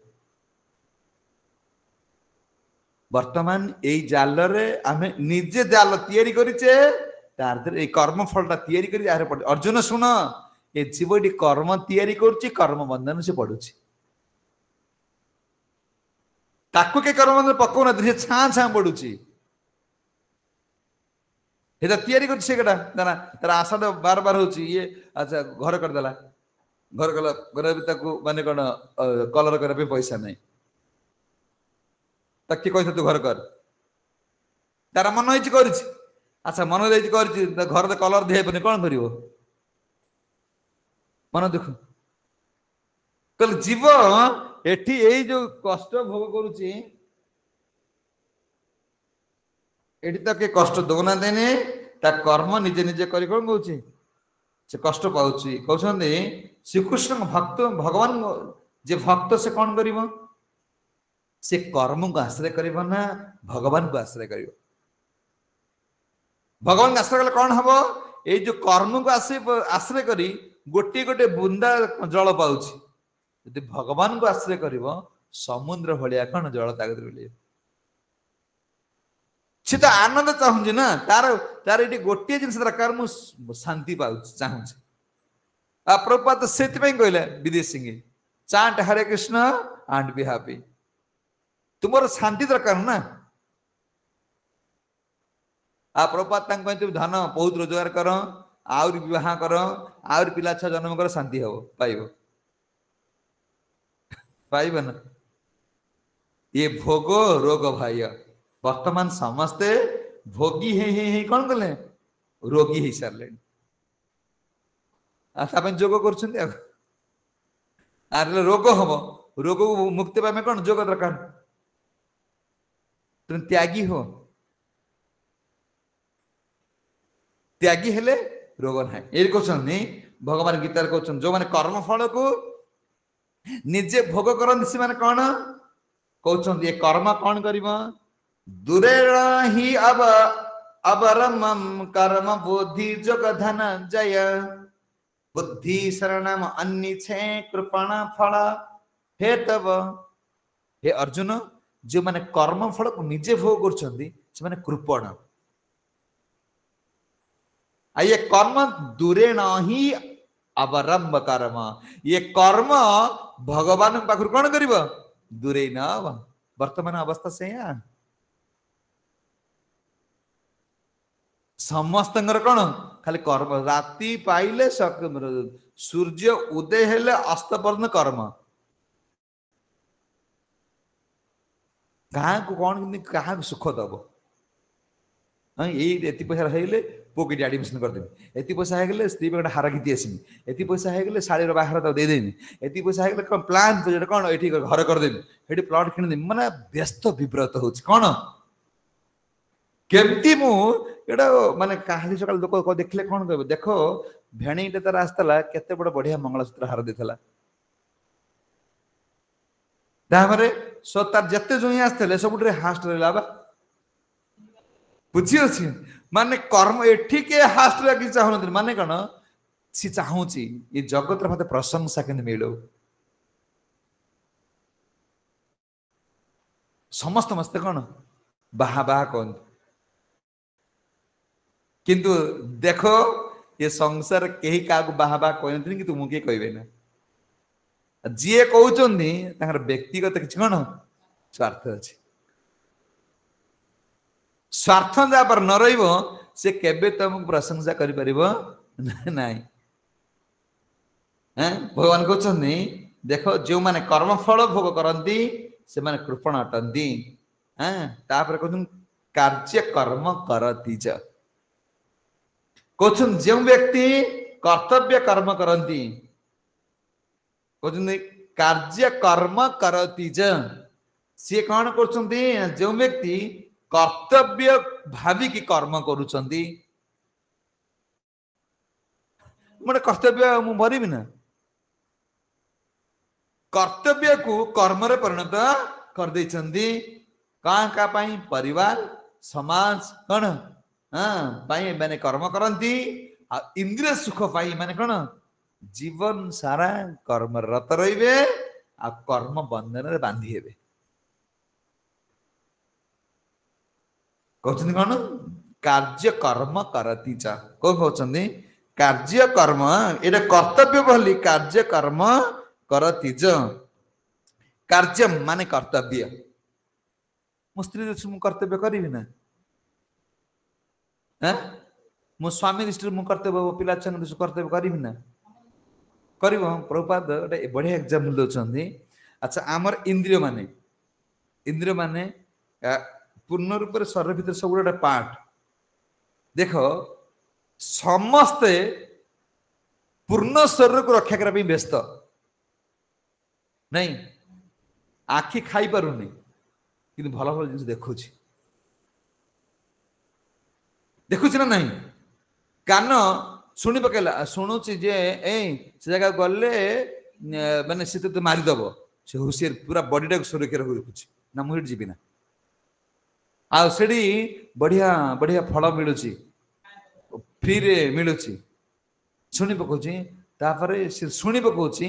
बर्तमान यही जाल आम निजे जाल तैयारी करिचे तार कर्म फलटा तैयारी कर अर्जुन शुण ये जीव ये कर्म तैयारी करुच्ची कर्म बंधन से पड़ुची ताकू के कर्म बंधन पकौना छाँ छाँ पड़ुची तैयारी करटा तार आशा तो बार बार हो अच्छा घर करदेला घर कल माने कौन कलर करने पैसा नहीं किए कही तू घर कर तार मन हो अच्छा मन कर घर तो कलर दिखाई कौन कर मन दुख कल जीव एठी यही जो कष्ट भोग करुच्ची एटी तो के कष्ट दौना देने ता कर्म निजे निजे करी कौन कहूची से कष्ट पाउची कहउछन्ते श्रीकृष्ण भक्त भगवान जे भक्त से कौन करिवो से कर्म को आश्रय करिवो ना भगवान को आश्रय करिवो भगवान आश्रय कले कौन हबो ए जो कर्म को आश्रय करी गोटे गोटे बुंदा जल पाउची यदि भगवान को आश्रय करिवो समुद्र भलिया कौन जल तागत मिले से तो आनंद चाहूँ ना तार तार ये गोटे जिन दरकार मुझे शांति पाऊँ चाहूँ प्रभुपाद से कहले विदेशी chant Hare Krishna and be happy तुम्हारे शांति दरकार ना प्रभुपाद कहते धन बहुत रोजगार कर आउरी विवाह कर आउरी पिला छुआ जन्म कर शांति हम पाइब पाइब ना ये भोग रोग भाई वर्तमान समस्ते भोगी हे कौन कले रोगी हो सारे जोग कर रोग हम रोग को मुक्ति पाइबा कौन जोग दरकार तुम त्यागी हो त्यागी हेले रोग ना ये कहते भगवान गीतार कहते जो मैंने कर्म फल को निजे भोग करते से माने कौन कहते ये कर्म कौन करिबा दूरेण ही अबरमम कर्म बुद्धि जोग धन जय बुद्धि शरणम अन्निछे कृपण फल हे तब हे अर्जुन जो माने कर्म फल को निजे भोग करछन्ती से माने कृपण आ ये कर्म दूरेण ही अबरम कर्म ये कर्म भगवान पाखर कौन करिवो दूरे न वर्तमान अवस्था से यहाँ समस्त कौन खाली कर्म राति पाइले सूर्य उदय हेले अस्त पर्यंत कर्म क्या कौन क्या सुख दब ये पैसा रही पुओ कि एडमिशन करदेवी ये पैसा है स्त्री गोटे हार घीति आसमी ये पैसा है शाढ़ी बाहर देदेमी ये पैसा है कौन प्लान कौन ये घर करदेवी ये प्लट किणदेवी मैंने व्यस्त विव्रत हो कौन केमती मुझा माने कहानी सकाल लोक देखले कौन कह देख भेणीटे तार आसला केते बड़ बढ़िया मंगलसूत्र हार देला तार जिते जो आसते सब हास्ट रहा बा बुझी अच्छी माने कर्म एठी के हास्ट कि चाहून माने कौन सी चाहूची ये जगत मत प्रशंसा के मिलो समस्त मस्ते कौन बाहा बाहा कहते किंतु देखो ये संसार कहीं क्या बाहा बाहा कहते कि तुमको किए कहे ना जी कहते व्यक्तिगत किसी कौन स्वार्थ अच्छे स्वार्थ जहाँ पर न रही से केबे तुमको प्रशंसा कर भगवान कहते देख जो माने कर्मफल भोग करती से माने कृपण अटंती तापर कहते कार्य कर्म करती कहते जो व्यक्ति कर्तव्य कर्म करती कहते कार्य कर्म करती सी कौन कर जो व्यक्ति कर्तव्य भाविकी कर्म करुँच मोटे कर्तव्य मु भरबी ना कर्तव्य को कर्म रे परिणत कर देइछन्ती का परिवार समाज कौन पाई माने कर्म करती आ इंद्रिय सुख पाई माने कौन जीवन सारा कर्म रत रहिबे आ कर्म बंधन रे बांधी हेबे कहते कौन कार्य कर्म करती कौन कहते कार्य कर्म ये कर्तव्य बोली कार्य कर्म करती कार्य माने कर्तव्य मो स्त्री दृष्टि कर्तव्य करी ना मो स्वामी दृष्टि कर्तव्य पिला छुआ दृष्टि कर्तव्य करी ना कर प्रभुपाद गोटे बढ़िया एग्जाम्पल दौरान अच्छा आमर इंद्रिय माने पूर्ण रूप से शरीर भीतर सब गोटे पार्ट देख समस्ते पूर्ण शरीर को रक्षा करने व्यस्त नहीं आखि खाई पारुनी कि भल भल जिन देखुची ଦେଖୁଛି ନା ନାହିଁ କାନ ଶୁଣି ପକେଇଲା ଶୁଣୁଛି ଯେ ଏଇ ସେ ଜାଗା ଗଲେ ମାନେ ସେ ତତେ ମାରିଦବ ସେ ହୁସିଆର ପୁରା ବଡିଟାକୁ ସୁରକ୍ଷା ରଖୁଛି ନା ମୁଁ ଏଠି ଯିବି ନା ଆଉ ସେଠି ବଢିଆ ବଢିଆ ଫଳ ମିଳୁଛି ଫ୍ରିରେ ମିଳୁଛି ଶୁଣି ପକଉଛି ତାପରେ ସେ ଶୁଣି ପକଉଛି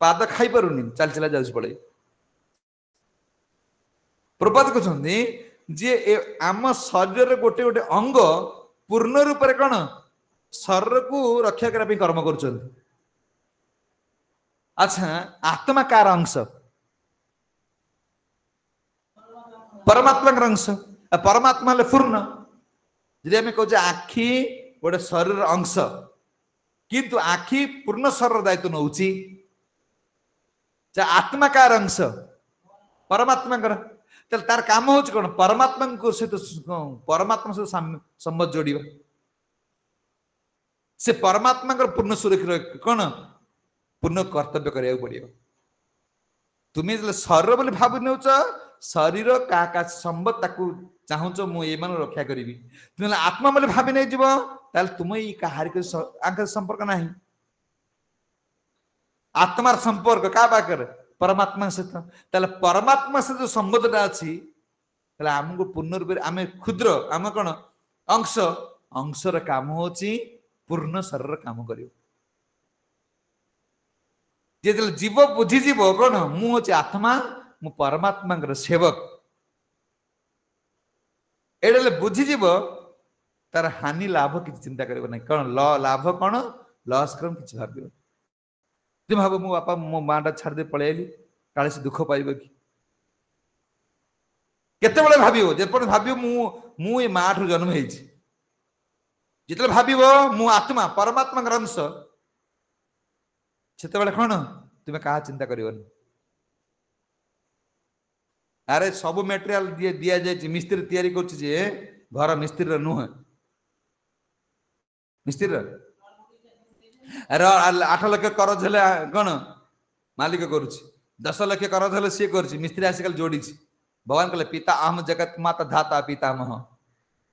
ପାଦ ଖାଇ ପାରୁନି ଚାଲି ଚାଲି ଯାଉଛି ପଳେଇ ପ୍ରବାଦ କହୁଛନ୍ତି ଯେ ଆମ ଶରୀରରେ ଗୋଟେ ଗୋଟେ ଅଙ୍ଗ ପୂର୍ଣ୍ଣ ରୂପରେ କଣ ଶରୀରକୁ ରକ୍ଷା କରିବା ପାଇଁ କର୍ମ କରୁଛନ୍ତି ଆଚ୍ଛା ଆତ୍ମା କାର ଅଂଶ ପରମାତ୍ମାଙ୍କର ଅଂଶ ପରମାତ୍ମା ହେଲେ ପୂର୍ଣ୍ଣ ଯଦି ଆମେ କହୁଛେ ଆଖି ଗୋଟେ ଶରୀରର ଅଂଶ କିନ୍ତୁ ଆଖି ପୂର୍ଣ୍ଣ ଶରୀର ଦାୟିତ୍ୱ ନଉଛି ଯେ ଆତ୍ମା କାର ଅଂଶ ପରମାତ୍ମାଙ୍କର ତାହେଲେ ତାର କାମ ହଉଛି କଣ ପରମାତ୍ମାଙ୍କ ସହିତ ପରମାତ୍ମା ସହିତ ସମ୍ବନ୍ଧ ଯୋଡିବା ସେ ପରମାତ୍ମାଙ୍କର ପୂର୍ଣ୍ଣ ସୁରକ୍ଷା କଣ ପୂର୍ଣ୍ଣ କର୍ତ୍ତବ୍ୟ କରିବାକୁ ପଡିବ ତୁମେ ଯେତେବେଳେ ଶରୀର ବୋଲି ଭାବି ନେଉଛ ଶରୀର କାହା ସମ୍ବନ୍ଧ ତାକୁ ଚାହୁଁଛ ମୁଁ ଏମାନଙ୍କୁ ରକ୍ଷା କରିବି ତୁମେ ଆତ୍ମା ବୋଲି ଭାବି ନେଇଯିବ ତାହେଲେ ତୁମେ ଏଇ କାହାରି ସମ୍ପର୍କ ନାହିଁ ଆତ୍ମାର ସମ୍ପର୍କ କାହା ପାଖରେ ପରମାତ୍ମା ସହିତ ତାହେଲେ ପରମାତ୍ମା ସହିତ ଯୋଉ ସମ୍ବନ୍ଧଟା ଅଛି ତାହେଲେ ଆମକୁ ପୂର୍ଣ୍ଣ ରୂପରେ ଆମେ କ୍ଷୁଦ୍ର ଆମେ କଣ ଅଂଶର କାମ ହଉଛି ପୂର୍ଣ୍ଣ ଶରୀରର କାମ କରିବ ଯେତେବେଳେ ଜୀବ ବୁଝିଯିବ କଣ ମୁଁ ହଉଛି ଆତ୍ମା ମୁଁ ପରମାତ୍ମାଙ୍କର ସେବକ ଏଇଟା ବୁଝିଯିବ ତାର ହାନି ଲାଭ କିଛି ଚିନ୍ତା କରିବ ନାହିଁ କଣ ଲାଭ କଣ ଲସ୍ କଣ କିଛି ଭାବିବ ଯେ ଭାବ ମୋ ବାପା ମୋ ମା ଟା ଛାଡ଼ିଦେଇ ପଳେଇ ଆଇଲି କାଳେ ସେ ଦୁଃଖ ପାଇବ କି କେତେବେଳେ ଭାବିବ ଯେପର୍ଯ୍ୟନ୍ତ ଭାବିବ ମୁଁ ଏ ମା ଠାରୁ ଜନ୍ମ ହେଇଛି ଯେତେବେଳେ ଭାବିବ ମୁଁ ଆତ୍ମା ପରମାତ୍ମାଙ୍କର ଅଂଶ ସେତେବେଳେ କଣ ତୁମେ କାହା ଚିନ୍ତା କରିବନି ଆରେ ସବୁ ମେଟେରିଆଲ ଦିଆଯାଇଛି ମିସ୍ତ୍ରୀ ତିଆରି କରୁଛି ଯେ ଘର ମିସ୍ତ୍ରୀର ନୁହେଁ ମିସ୍ତ୍ରୀର ଆରେ 8 ଲକ୍ଷ କରଜ ହେଲେ କଣ ମାଲିକ କରୁଛି 10 ଲକ୍ଷ କରଜ ହେଲେ ସିଏ କରୁଛି ମିସ୍ତ୍ରୀ ଆସିକାଲି ଯୋଡିଛି ଭଗବାନ କହିଲେ ପିତା ଆହମ ଜଗତ ମାତା ଧାତା ପିତାମହ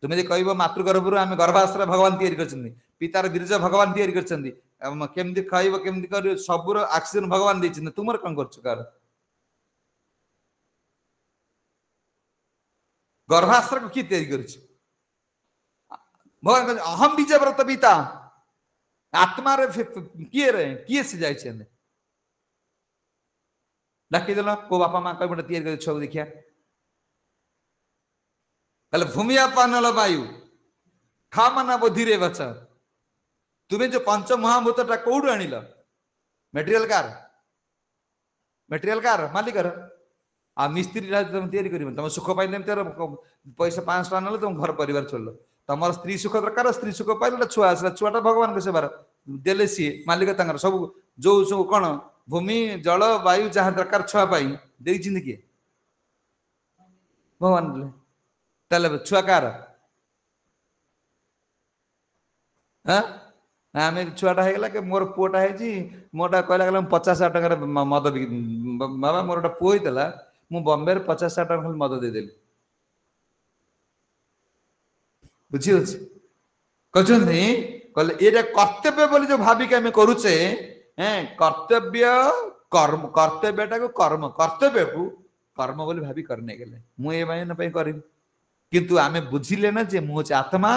ତୁମେ ଯଦି କହିବ ମାତୃଗର୍ଭରୁ ଆମେ ଗର୍ଭାଶ୍ରୟ ଭଗବାନ ତିଆରି କରିଛନ୍ତି ପିତାର ବୀର୍ଯ୍ୟ ଭଗବାନ ତିଆରି କରିଛନ୍ତି କେମିତି ଖାଇବ କେମିତି କରିବ ସବୁର ଅକ୍ସିଜେନ ଭଗବାନ ଦେଇଛନ୍ତି ତୁମର କଣ କରୁଛ କାର ଗର୍ଭାଶ୍ରୟକୁ କିଏ ତିଆରି କରିଛି ଭଗବାନ କହିଛନ୍ତି ଅହମ ବୀଜ ବ୍ରତ ପିତା ଆତ୍ମାରେ କିଏ ସେ ଯାଇଛନ୍ତି ଡାକିଦେଲ କୋ ବାପା ମା କହିବ ତିଆରି କରି ଛୁଆକୁ ଦେଖିଆ ତାହେଲେ ଭୂମି ପାନଲ ବାୟୁ ଖାମନା ବୋଧିରେ ଗଛ ତୁମେ ଯୋଉ ପଞ୍ଚ ମହାଭୂତଟା କୋଉଠୁ ଆଣିଲ ମେଟେରିଆଲ କାର ମାଲିକର ଆଉ ମିସ୍ତ୍ରୀ ତମେ ତିଆରି କରିବ ତମ ସୁଖ ପାଇଁ ପଇସା 500 ଟଙ୍କା ନେଲେ ତମ ଘର ପରିବାର ଚଳିଲ ତମର ସ୍ତ୍ରୀ ସୁଖ ଦରକାର ସ୍ତ୍ରୀ ସୁଖ ପାଇଲେ ଛୁଆ ଆସିଲା ଛୁଆଟା ଭଗବାନଙ୍କ ସେବାର ଦେଲେ ସିଏ ମାଲିକ ତାଙ୍କର ସବୁ ଯୋଉ ସବୁ କଣ ଭୂମି ଜଳ ବାୟୁ ଯାହା ଦରକାର ଛୁଆ ପାଇଁ ଦେଇଛନ୍ତି କିଏ ଭଗବାନ ଦେଲେ ତାହେଲେ ଛୁଆ କାର ଆମେ ଛୁଆଟା ହେଇଗଲା କି ମୋର ପୁଅଟା ହେଇଛି ମୋଟା କହିଲା ଗଲା 50,000 ଟଙ୍କାର ମଦ ବାବା ମୋର ଗୋଟେ ପୁଅ ହେଇଥିଲା ମୁଁ ବମ୍ବେରେ 50,000 ଟଙ୍କା ଖାଲି ମଦ ଦେଇଦେଲି ବୁଝିହଉଛି କହିଛନ୍ତି କହିଲେ ଏଇଟା କର୍ତ୍ତବ୍ୟ ବୋଲି ଯୋଉ ଭାବିକି ଆମେ କରୁଛେ କର୍ତ୍ତବ୍ୟଟାକୁ କର୍ତ୍ତବ୍ୟକୁ କର୍ମ ବୋଲି ଭାବି କରି ନେଇଗଲେ ମୁଁ ଏ ପାଇଁ କରିବି କିନ୍ତୁ ଆମେ ବୁଝିଲେ ନା ଯେ ମୁଁ ହଉଛି ଆତ୍ମା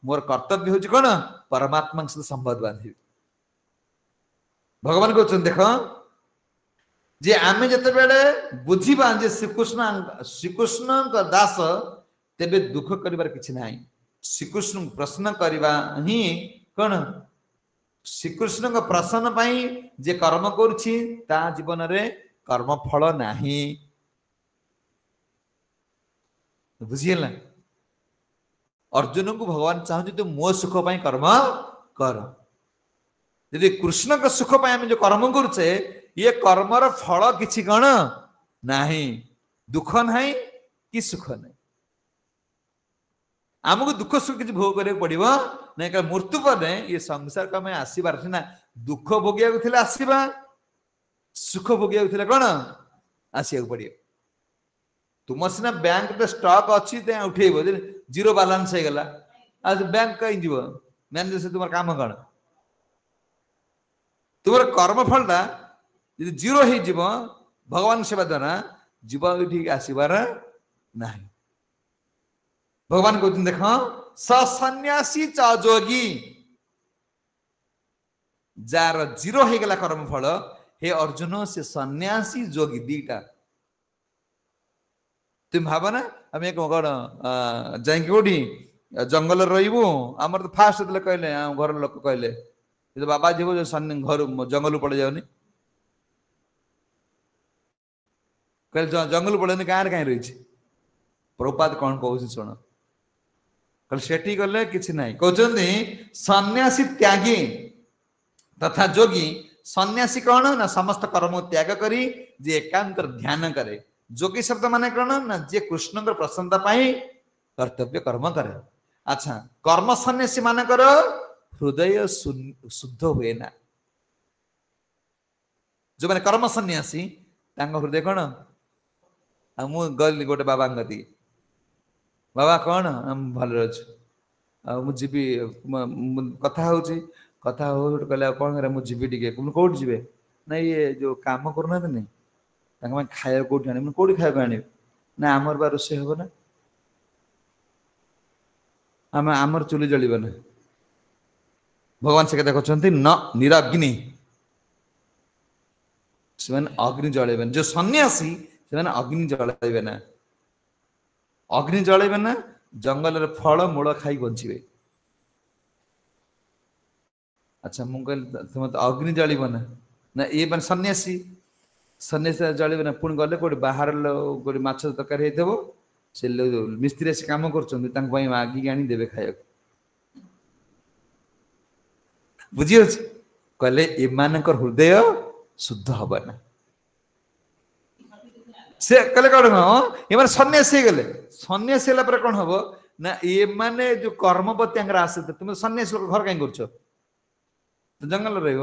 ମୋର କର୍ତ୍ତବ୍ୟ ହଉଛି କଣ ପରମାତ୍ମାଙ୍କ ସହିତ ସମ୍ବନ୍ଧ ବାନ୍ଧିବି ଭଗବାନ କହୁଛନ୍ତି ଦେଖ ଯେ ଆମେ ଯେତେବେଳେ ବୁଝିବା ଯେ ଶ୍ରୀକୃଷ୍ଣଙ୍କ ଦାସ ତେବେ ଦୁଃଖ କରିବାର କିଛି ନାହିଁ ଶ୍ରୀକୃଷ୍ଣଙ୍କୁ ପ୍ରଶ୍ନ କରିବା ହିଁ କଣ ଶ୍ରୀକୃଷ୍ଣଙ୍କ ପ୍ରସନ୍ନ ପାଇଁ ଯେ କର୍ମ କରୁଛି ତା ଜୀବନରେ କର୍ମ ଫଳ ନାହିଁ ବୁଝିହେଲା ଅର୍ଜୁନଙ୍କୁ ଭଗବାନ ଚାହୁଁଛନ୍ତି ତୁ ମୋ ସୁଖ ପାଇଁ କର୍ମ କର ଯଦି କୃଷ୍ଣଙ୍କ ସୁଖ ପାଇଁ ଆମେ ଯୋଉ କର୍ମ କରୁଛେ ଇଏ କର୍ମର ଫଳ କିଛି କଣ ନାହିଁ ଦୁଃଖ ନାହିଁ କି ସୁଖ ନାହିଁ ଆମକୁ ଦୁଃଖ ସୁଖ କିଛି ଭୋଗ କରିବାକୁ ପଡିବ ନାଇଁ କାରଣ ମୃତ୍ୟୁ ପରେ ଇଏ ସଂସାରକୁ ଆମେ ଆସିବାର ସିନା ଦୁଃଖ ଭୋଗିବାକୁ ଥିଲେ ଆସିବା ସୁଖ ଭୋଗିବାକୁ ଥିଲେ କଣ ଆସିବାକୁ ପଡିବ ତୁମ ସିନା ବ୍ୟାଙ୍କରେ ଷ୍ଟକ୍ ଅଛି ଉଠେଇବ ଜିରୋ ବାଲାନ୍ସ ହେଇଗଲା आज बैंक कहीं जीव मैनेजर से तुम काम कौन तुम कर्मफल जीरो हो भगवान सेवा द्वारा जीव ठीक आसबार ना भगवान कहते देख सन्यासी चोगी जार जीरो हो गला कर्मफल हे अर्जुन से सन्यासी जोगी दीटा तुम भाव ना आम कौन जाकि कौटी जंगल रही आम तो फास्ट कहले घर लोक कहले बाबा जीव घर जंगल पड़े जाऊनी कहले जंगल पड़े गाँव कहीं रही प्रभुपाद कौन कह शुण कल सेठी गले किसी ना कहते सन्यासी त्यागी तथा जोगी सन्यासी कौन ना समस्त कर्म त्याग करी जे एकांत ध्यान करे जोगी शब्द माने कौन ना जे कृष्ण प्रसन्नता पाई कर्तव्य कर्म करे अच्छा कर्म सन्यासी मानकर हृदय शुद्ध हुए ना जो मैंने कर्म सन्यासी हृदय कौन मु गली गोटे बाबा गति बाबा कौन भल अच्छी कथा हूँ कथा हो कहले कौन करे मुझे टे कौट जी ना ये जो कम करना नहीं खाया कौट आने कौट खाया आने ना आमर बा रोषे हम ना आम आमर चुली जलिब ना भगवान से कहते न निराग्नि से अग्नि जलैबे जो सन्यासी से अग्नि जलैबे ना अग्नि जलैबे ना जंगल फल मूल खाई बचे अच्छा मुझे तुम तो अग्नि जलिब ना ना ये मैंने सन्यासी सन्यासी जलिब ना पुणी गले कौटे बाहर गोटे माछ तरकारी हो से मिस्त्री आसी कम कर मागिक आनी देवे खाया बुझी कहले एमान हृदय शुद्ध हम ना से कहले कौन ये सन्यासी गले सन्यासी कौन हम ना ये माने जो कर्मपति आसे तुम सन्यासी लोग घर कहीं कर जंगल रही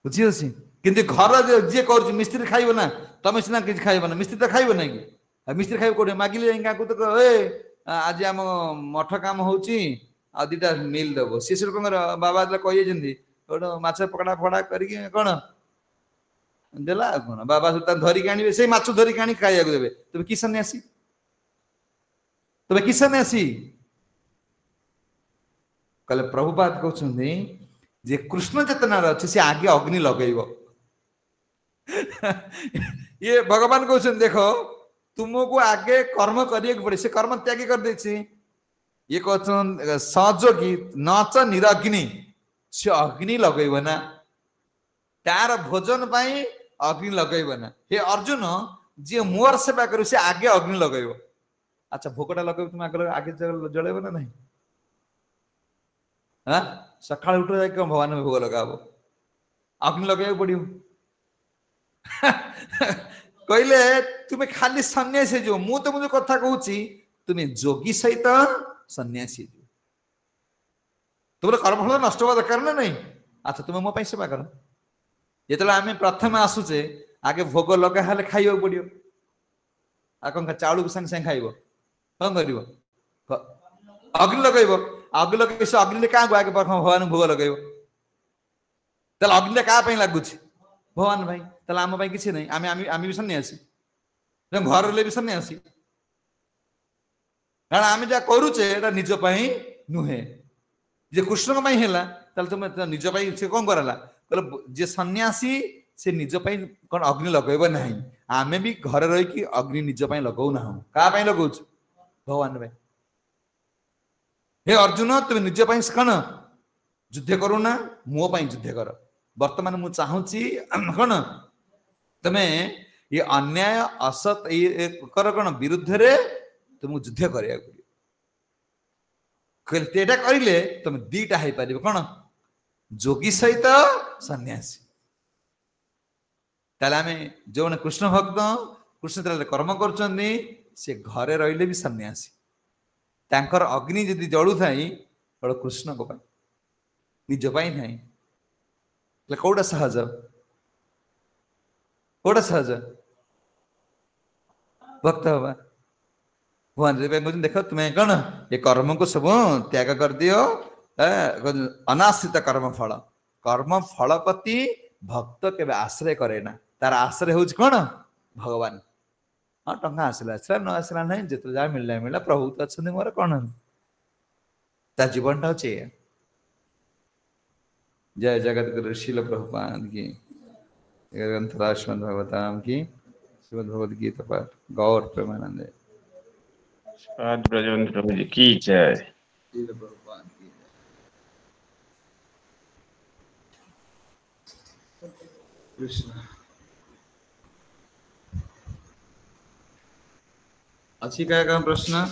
बुझी किंतु घर जी कर मिस्त्री खाइब ना तुम सीना कि खाइब ना मिस्त्री तो खाइब ना कि मिस्त्री खाइब कौटे मागिले जाए तो आज आम मठ काम हो दीटा मिल दब सी सब बाबा कही गोटे माछ पकड़ा फकड़ा करके कौन देला कौन बाबा धरिक आने से माछ धरिक आनी खाइबा देवे तुम कि सन्यासी तुम कि सन्यासी कहले प्रभुपाद कहते जे कृष्ण चेतना अच्छे से आगे अग्नि लगेब ये भगवान कहते देख तुमको आगे कर्म करने पड़े से कर्म त्यागी कर दे ये कहते सहयोगी नच निरग्नि से अग्नि लगेब ना तार भोजन पाई अग्नि लगेब ना हे अर्जुन जी मोर सेवा कर से आगे अग्नि लगेब अच्छा भोकटा लगे तुम आगे जलेब ना नहीं हाँ सका उठ जाए भगवान भोग लगा अग्नि लगे पड़ो कहले तुम्हें खाली सन्यासी जो मु तो मुझे कथा कहूँ तुम्हें जोगी सहित सन्यासी तुम कर्मफल नष्ट हवा दरकार ना नहीं अच्छा तुम्हें मो सेवा कर जो आम प्रथम आसुचे आगे भोग लगा खाइबा पड़ो आ कौन चाउल को संगे संगे खाइब कौन कर अग्नि लगे अग्नि लगे से अग्नि क्या आगे भगवान भोग लगे अग्नि क्या लगुच भगवान भाई आम कि नहीं आम भी सन्यासी घर भी सन्यासी कारण आम जहाँ करुचे निजपाई नुहे जे कृष्ण है तुम निज से कौन कराला कहले जे सन्यासी से निजपाई कौन अग्नि लगेब ना आम भी घर रही अग्नि निजपाई लगौ ना क्या लगौ भगवान भाई हे अर्जुन तुम निज कौन युद्ध करूना मो युद्ध कर वर्तमान मु चाहूँगी कौन तुम्हें ये अन्याय असत ये कौन विरुद्ध रे तुमको युद्ध करा कहले करें तुम दीटा हो पार कौन जोगी सहित सन्यासी आम जो मैंने कृष्ण भक्त कृष्ण कर्म कर घरे रही भी सन्यासी तांकर अग्नि जदि जलू थाई कृष्ण को निजपाई ना कौटा सहज कौटा सहज भक्त हवा भगवान कहते देख तुम्हें कौन ये कर्म को सब त्याग कर दियो अनाश्रित कर्म फल प्रति भक्त के आश्रय करे ना तार आश्रय हूँ कौन भगवान हाँ टंका आसला आसला न आसला ना जिते जहाँ मिलला मिलला प्रभु तो अच्छा मोर कौन ता जीवन टा अच्छे जय जगत गुरु शील प्रभुपाद की ग्रंथराज श्रीमद् भगवताम की श्रीमद् भगवद गीता पाठ गौर प्रेमानंद ब्रजवंत प्रभु जी की जय। शील प्रभुपाद की कृष्ण अच्छी क्या प्रश्न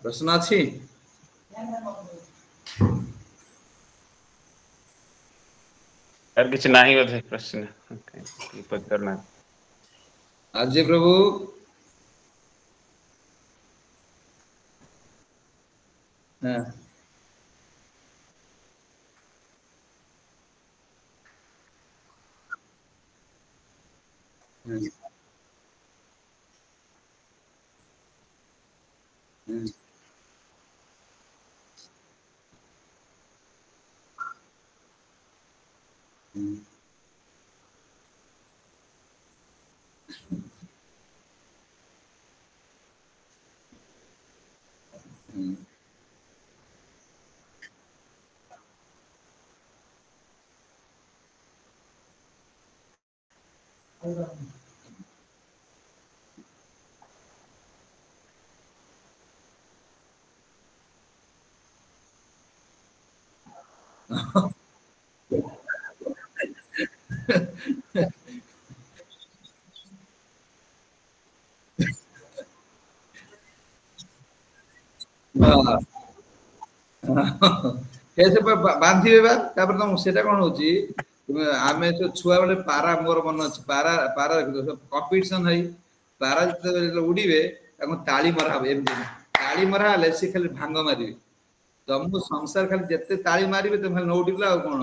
प्रश्न अच्छी यार किसी नहीं होते प्रश्न पकड़ना अजय प्रभु हाँ कैसे बांधे तुम से कौन हो आम तो छुआ बेले पारा मोर मन अच्छे पारा पारा कंपिटिशन है पारा जो उड़े ताली मरा ताली मरा सी खाली भांग मारे तुमको संसार खाली जिते ताली मारे तुम खाली नौटिला कौन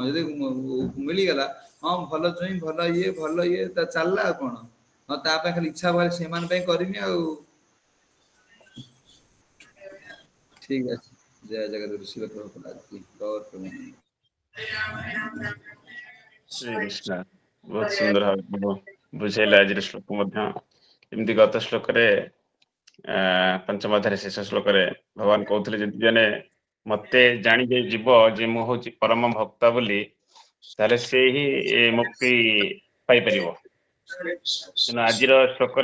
मिलगला हाँ भल चुई भल ये चलला कौन हाँ ताप खाली इच्छा भाई से करमी आ ठीक है जय जगत शील प्रभुपाद की गौर प्रेमानंद श्री कृष्ण बहुत सुंदर बुझेला आज श्लोक एमती गत श्लोक पंचम अध्याय शेष श्लोक भगवान कहते जब जने मते जानी जे जीव जे मु हूँ परम भक्त बोली ताले से ही मुक्ति पाई परिवो आज श्लोक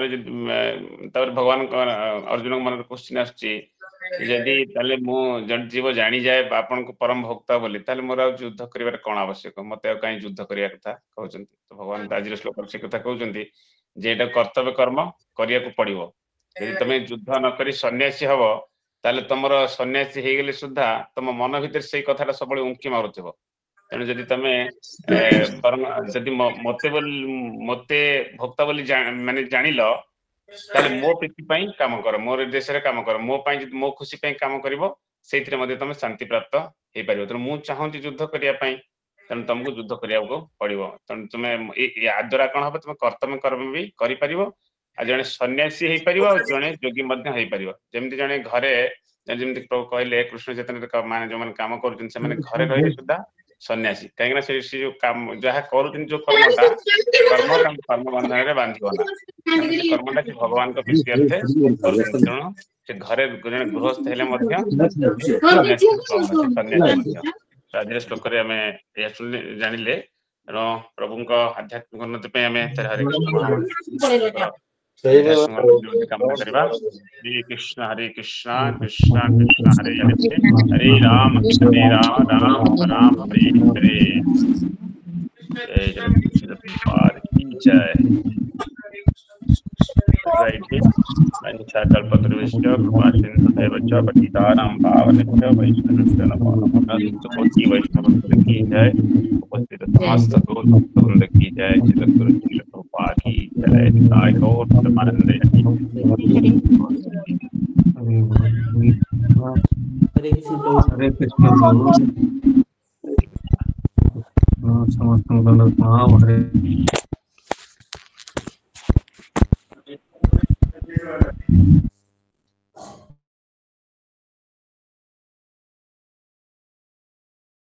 भगवान अर्जुन मन क्वेश्चन आसुची जदि ताले मु जीव जानी जाए आपन को परम भक्त बोली ताले मोर युद्ध करिवार कोन आवश्यक मते कहीं युद्ध करिया कथा कहउछन तो भगवान आज श्लोक से कथा कहउछन जे एटा कर्तव्य कर्म करिया को पड़िवो यदि तमे युद्ध न करी सन्यासी हबो ताले तमरो सन्यासी हे गेले सुद्धा तम मन भीतर से कथाटा सब उंकी मारुथिबो तेणु जदि तमे जदि मते भक्त बोली माने जानिलो ताले मो प्रीति पई काम कर मोर देश रे काम कर मो पई मो खुशी पई काम करिवो सेइथिरे मध्ये तमे शांति प्राप्त हे परिवो त मु चाहूँ युद्ध करिया पई तेणु तुमको युद्ध करिया को पड़िवो तेणु तुमे या द्वारा कोन हबो तुमे कर्तव्य कर्म भी करि परिवो आ जने सन्यासी हे परिवो जने योगी मध्ये हे परिवो जेमति जने घरे जेमति प्रभु कहले कृष्ण चैतन्य माने जो मन काम करूछन से माने घरे रहि सुद्धा सन्यासी कहीं ना से जो काम जहाँ करूँ जो कर्मटा कर्म बंधन में बांधिबो ना कर्मटा कि भगवान को प्रीत्यर्थे तेणु से घरे जने गृहस्थ हेले मध्य सन्यासी आज श्लोक जानिले प्रभु आध्यात्मिक उन्नति पे हमें हरे कृष्ण कामना करवा हरे कृष्ण कृष्ण कृष्ण हरे हरे हरे राम राम राम हरे हरे जय जगत की जय कल्पतरुश्च कृपासिन्धुभैव च पतितानां पावनेभ्यो वैष्णवेभ्यो नमो नमः कोटि वैष्णववृन्द की जय उपस्थित समस्त भक्तवृंद की जय जगद्गुरु श्रील प्रभुपाद की जय निताय गौर प्रेमानंद हरे कृष्ण प्रभु समस्त हरे